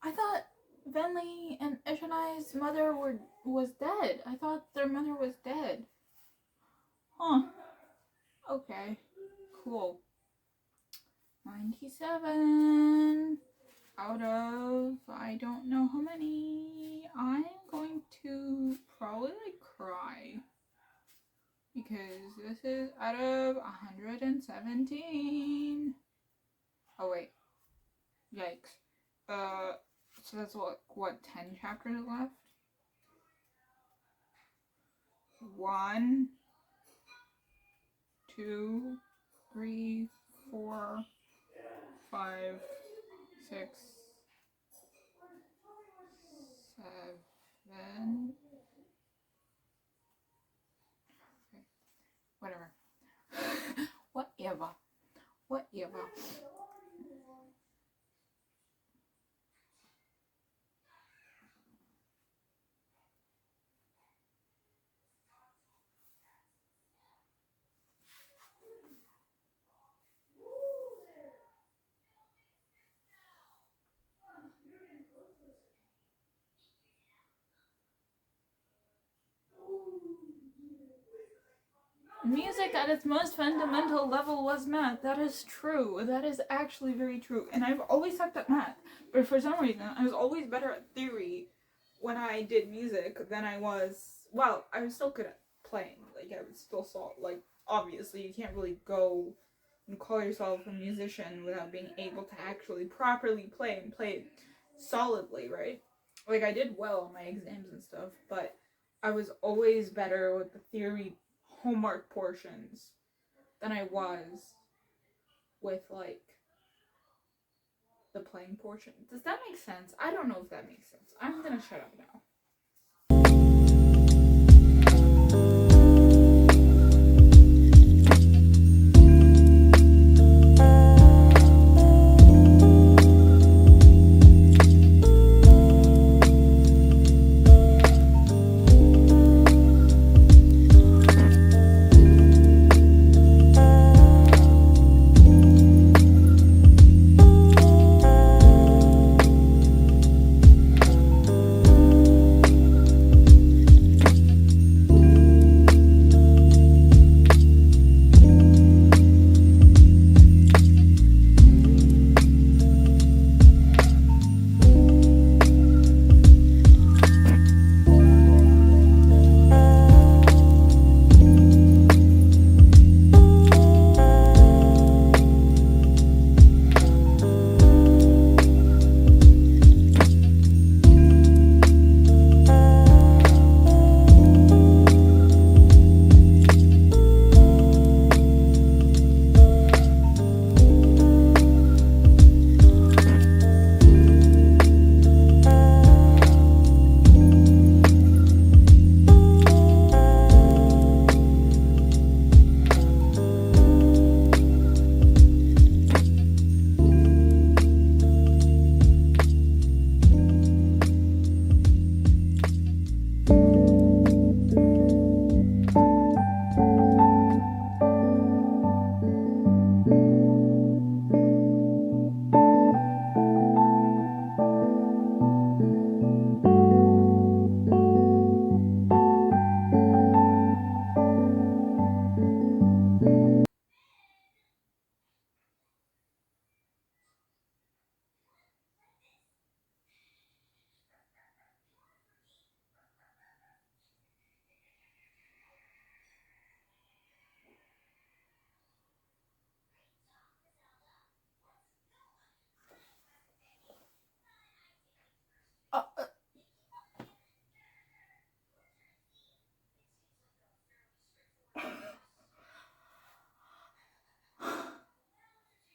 I thought Venli and Ishanai's mother was dead. I thought their mother was dead. Huh. Okay. Cool. 97 out of I don't know how many. I'm going to probably cry. Because this is out of 117. Oh wait. Yikes. So that's what 10 chapters left? 1, 2, 3, 4, 5, 6, 7. Okay. Whatever. Whatever. Music at its most fundamental level was math. That is true. That is actually very true. And I've always sucked at math. But for some reason, I was always better at theory when I did music than I was... Well, I was still good at playing. Like, I was still like, obviously, you can't really go and call yourself a musician without being able to actually properly play and play it solidly, right? Like, I did well on my exams and stuff, but I was always better with the theory homework portions than I was with, like, the playing portion. Does that make sense? I don't know if that makes sense. I'm gonna shut up now.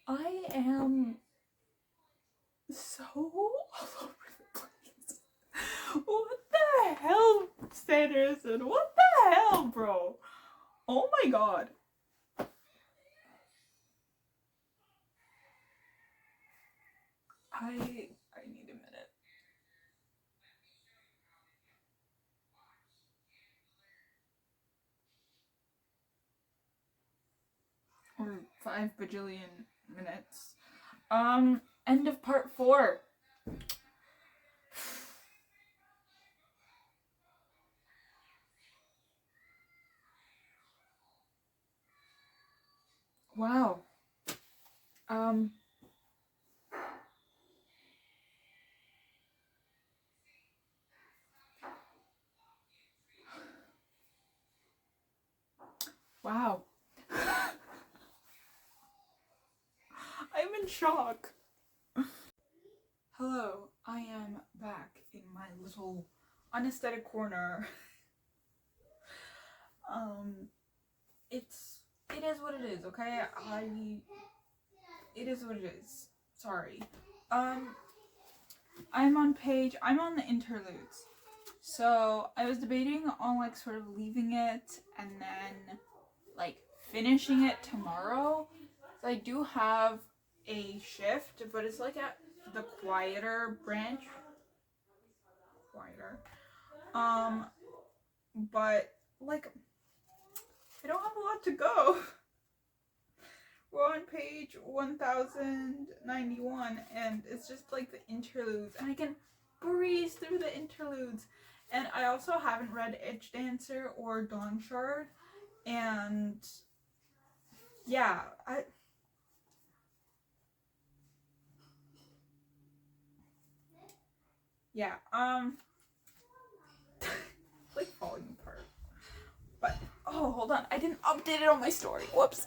I am so all over the place. What the hell, Sanderson? What the hell, bro? Oh my god. I need a minute. Or 5 bajillion minutes. End of part 4. Wow. Wow. I'm in shock. Hello, I am back in my little unesthetic corner. It is what it is, okay? It is what it is. Sorry. I'm on the interludes. So I was debating on like sort of leaving it and then like finishing it tomorrow. I do have a shift, but it's like at the quieter branch. But like I don't have a lot to go. We're on page 1091 and it's just like the interludes and I can breeze through the interludes. And I also haven't read Itch Dancer or Dawn Shard, and yeah, like falling apart. But oh, hold on, I didn't update it on my story. Whoops.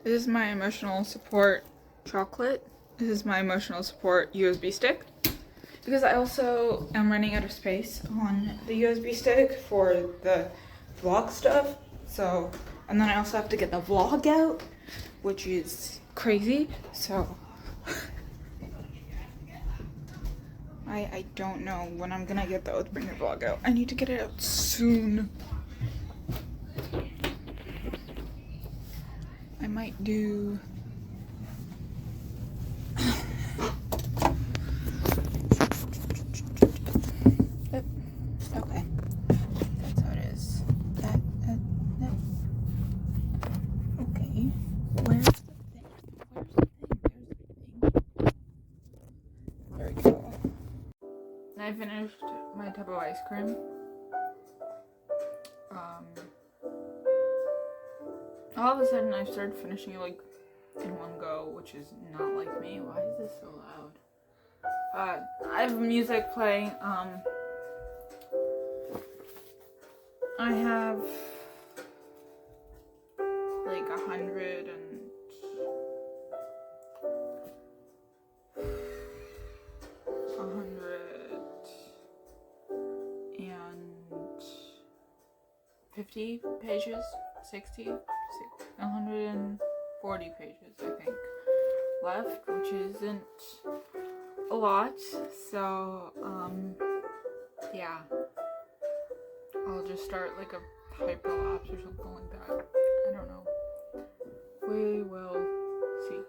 This is my emotional support chocolate. This is my emotional support USB stick. Because I also am running out of space on the USB stick for the vlog stuff. So, and then I also have to get the vlog out, which is crazy. So, I don't know when I'm gonna get the Oathbringer vlog out. I need to get it out soon. I might do... Yep. Okay. That's how it is. That. Okay. Where's the thing? There we go. I finished my tub of ice cream. All of a sudden I've started finishing it like in one go, which is not like me. Why is this so loud? I have music playing. I have like 100 and 50 pages 140 pages, I think, left, which isn't a lot. So, yeah. I'll just start like a hyperlapse or something like that. I don't know. We will see.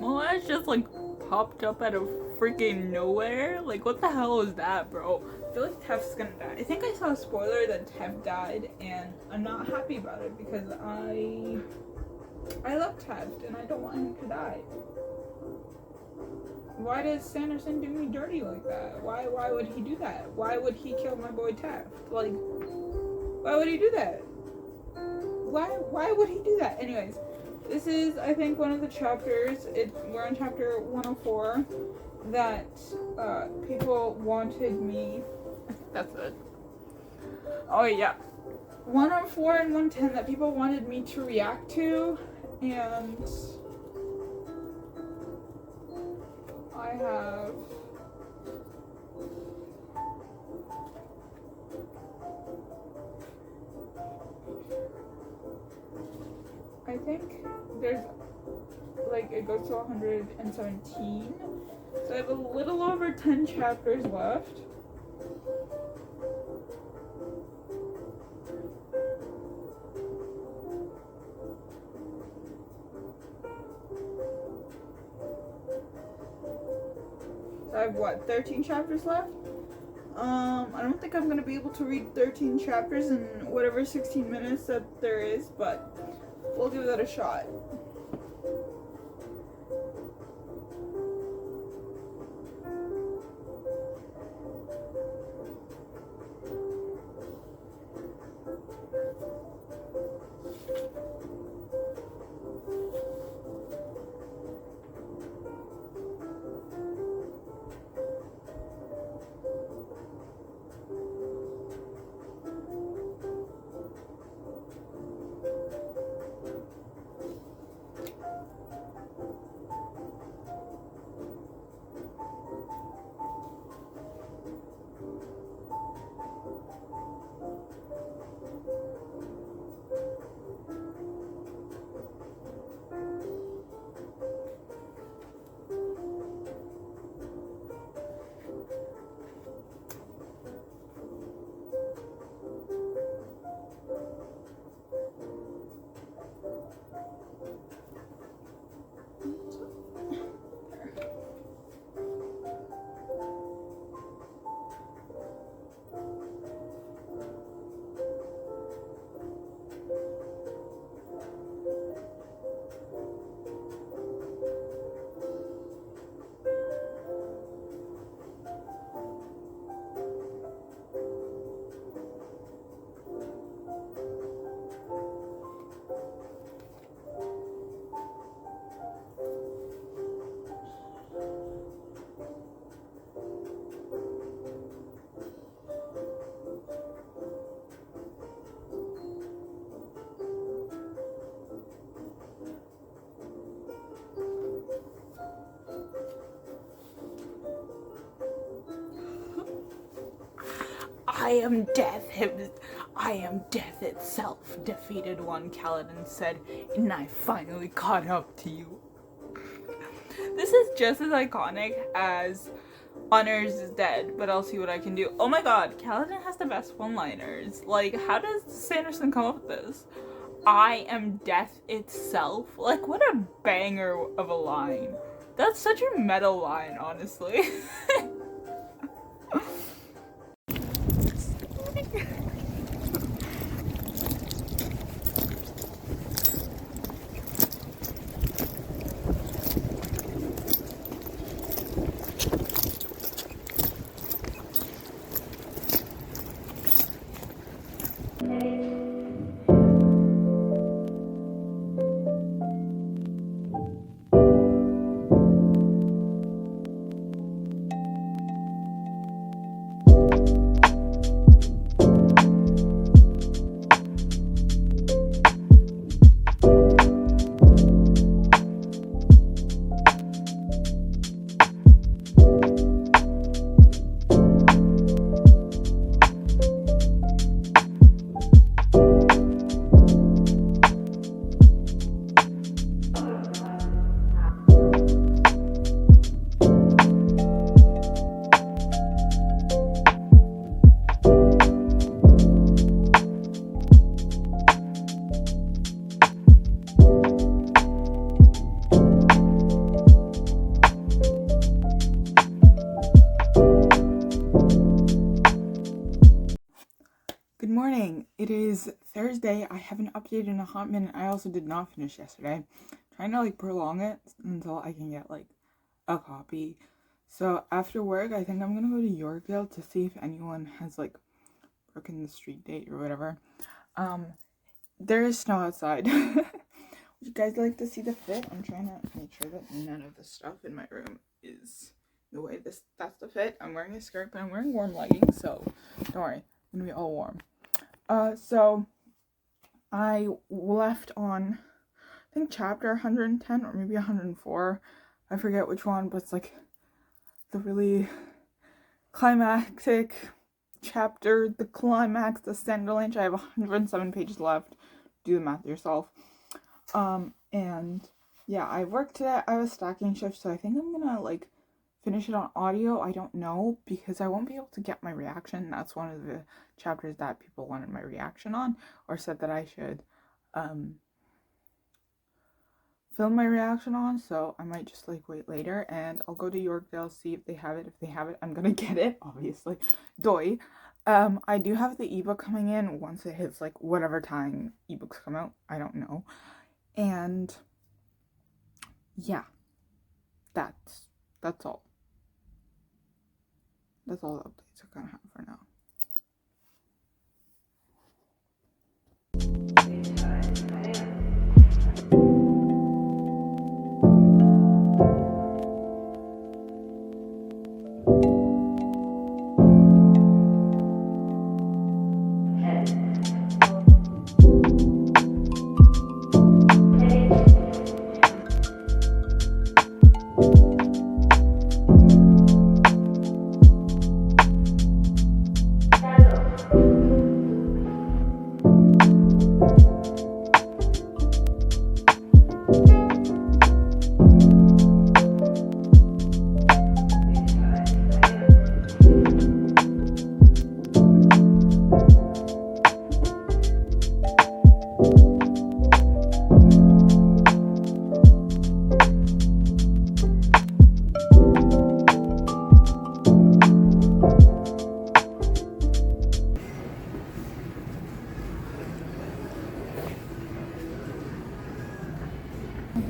Mila just like popped up out of freaking nowhere. Like, what the hell is that, bro? I feel like Tef's gonna die. I think I saw a spoiler that Tef died, and I'm not happy about it because I love Tef and I don't want him to die. Why does Sanderson do me dirty like that? Why would he do that? Why would he kill my boy Tef? Like, why would he do that? Why would he do that? Anyways, this is, I think, one of the chapters. We're on chapter 104 that people wanted me. I think that's it. Oh yeah, 104 and 110 that people wanted me to react to, and I have. I think there's, like, it goes to 117, so I have a little over 10 chapters left. So I have, what, 13 chapters left? I don't think I'm gonna be able to read 13 chapters in whatever 16 minutes that there is, but we'll give that a shot. I am death. I am death itself, defeated one, Kaladin said, and I finally caught up to you. This is just as iconic as Honors is dead, but I'll see what I can do. Oh my god, Kaladin has the best one-liners. Like, how does Sanderson come up with this? I am death itself. Like, what a banger of a line. That's such a meta line, honestly. Good morning. It is Thursday. I haven't updated in a hot minute. I also did not finish yesterday. I'm trying to prolong it until I can get a copy. So after work, I think I'm gonna go to Yorkville to see if anyone has broken the street date or whatever. There is snow outside. Would you guys like to see the fit? I'm trying to make sure that none of the stuff in my room is the way that's the fit. I'm wearing a skirt, but I'm wearing warm leggings, so don't worry. I'm gonna be all warm. So I left on, I think, chapter 110 or maybe 104. I forget which one, but it's the really climactic chapter, the climax, the Centerlanch. I have 107 pages left. Do the math yourself. And yeah, I worked today. I was stacking shifts, so I think I'm gonna finish it on audio. I don't know, because I won't be able to get my reaction. That's one of the chapters that people wanted my reaction on, or said that I should film my reaction on, so I might just wait later, and I'll go to Yorkdale, see if they have it. If they have it, I'm gonna get it, obviously. Doi. I do have the ebook coming in once it hits whatever time ebooks come out. I don't know. And yeah, that's all. That's all the updates I kind of have for now.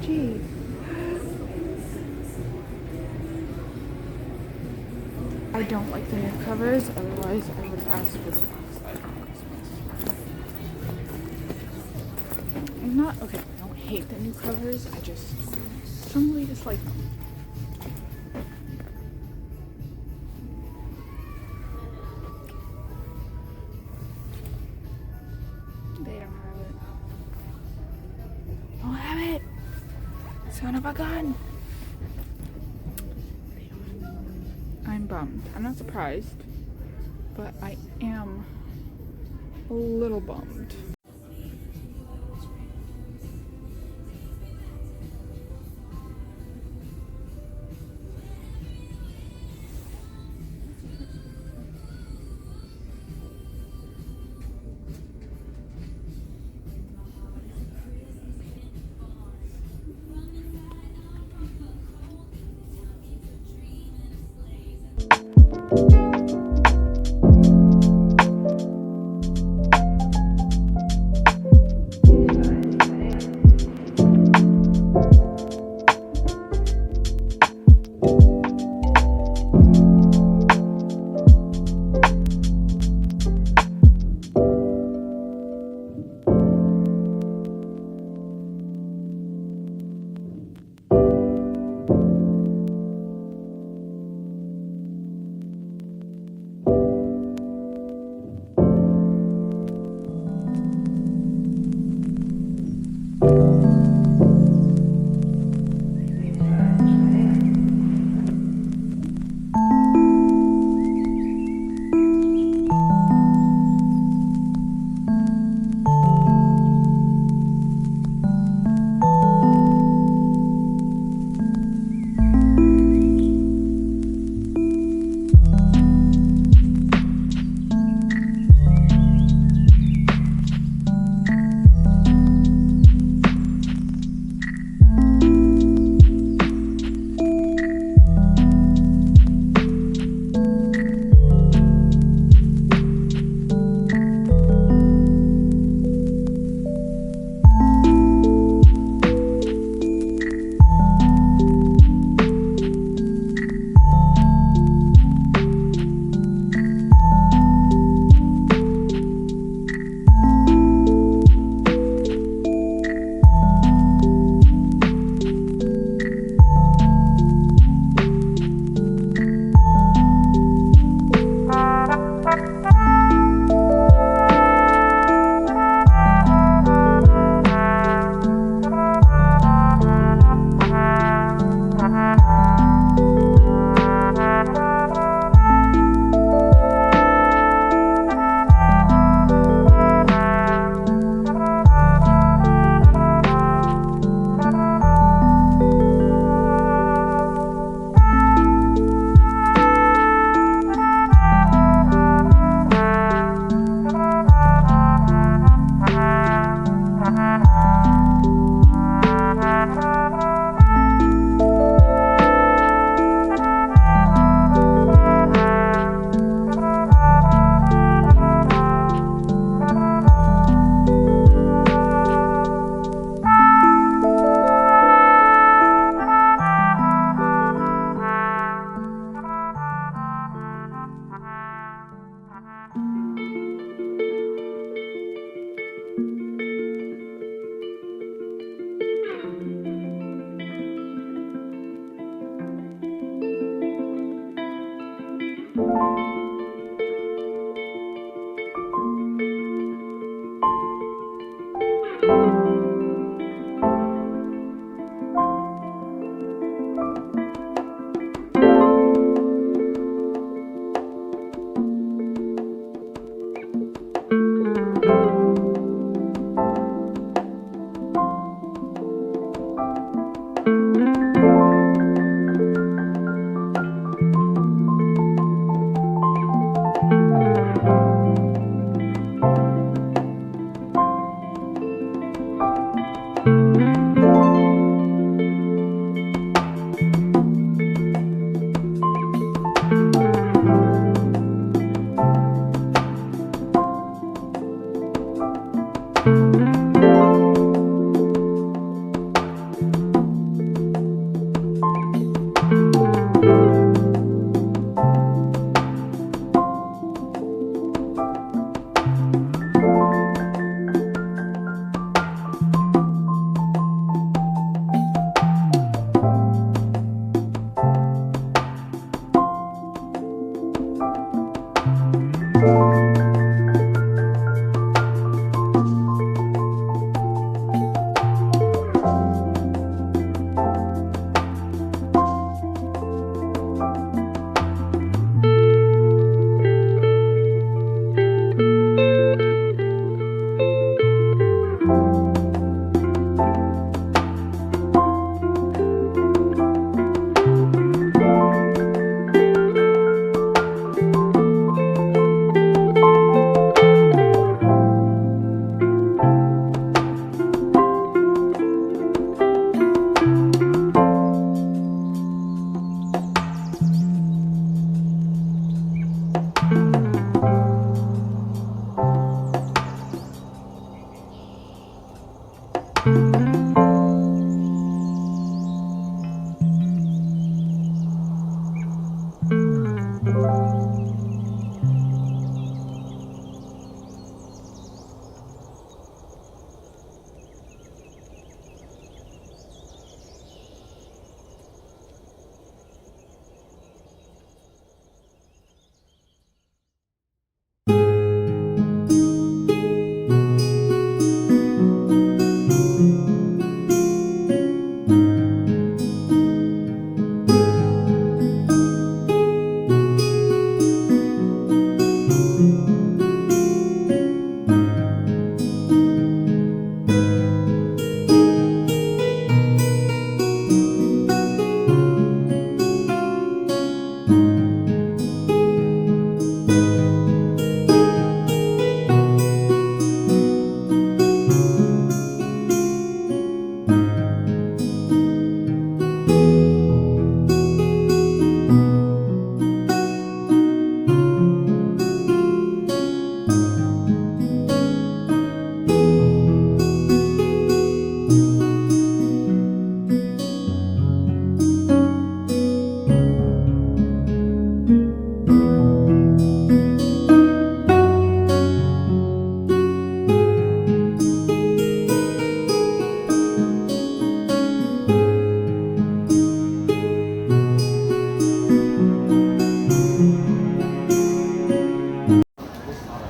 Jeez. I don't like the new covers, otherwise I would ask for the backside on Christmas. I'm not, okay, I don't hate the new covers, I just strongly dislike them. They don't have it. Don't have it! Son of a gun! I'm bummed. I'm not surprised. but I am a little bummed.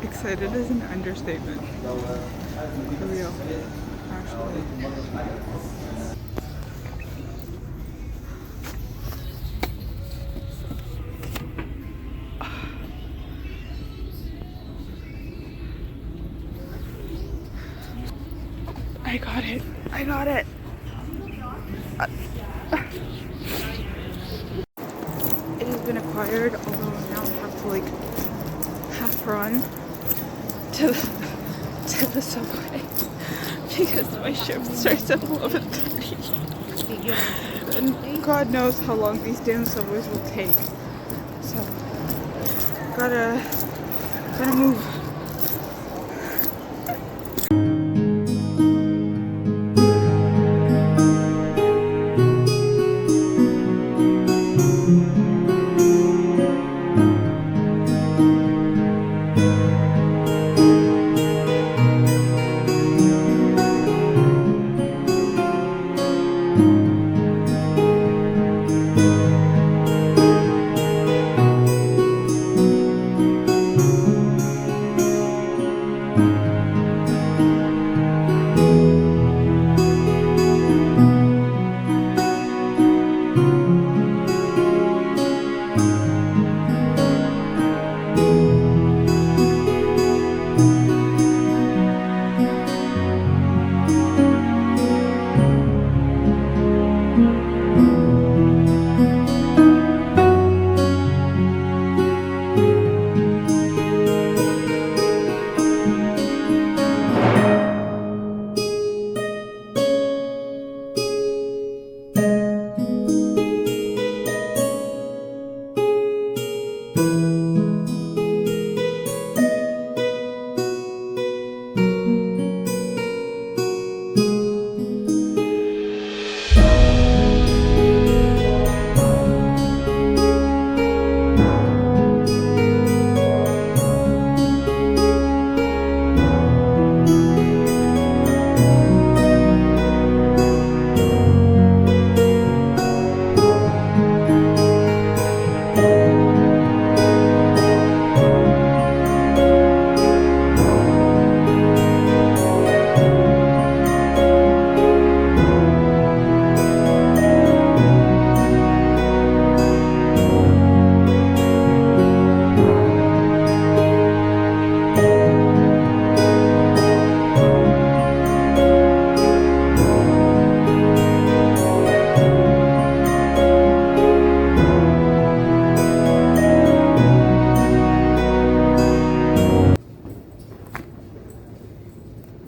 Excited is an understatement. For real, actually. I got it. I got it. It has been acquired, although now I have to like half run to the subway because my shift starts at 11:30. And God knows how long these damn subways will take. So gotta move.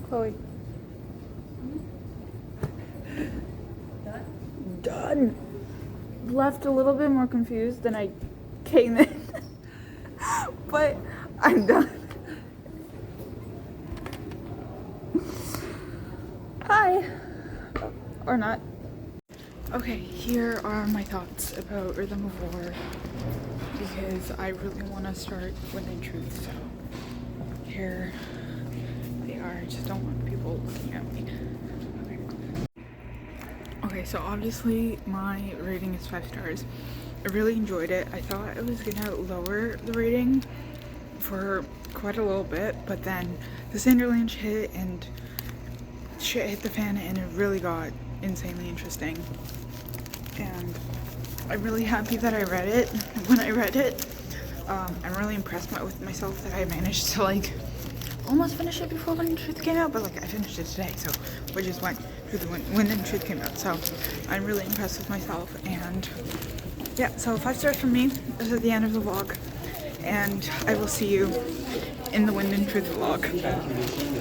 Chloe. Done. Left a little bit more confused than I came in. But I'm done. Hi. Or not. Okay, here are my thoughts about Rhythm of War because I really want to start Wind and Truth, so here they are. I just don't want people looking at me. Okay, so obviously my rating is 5 stars. I really enjoyed it. I thought it was gonna lower the rating for quite a little bit, but then the Cinderland hit and shit hit the fan and it really got insanely interesting. And I'm really happy that I read it. When I read it, I'm really impressed with myself that I managed to like almost finish it before Wind and Truth came out, but like I finished it today, so we just went through the Wind and Truth came out. So I'm really impressed with myself, and yeah, so 5 stars from me. This is the end of the vlog, and I will see you in the Wind and Truth vlog.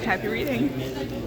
Happy reading.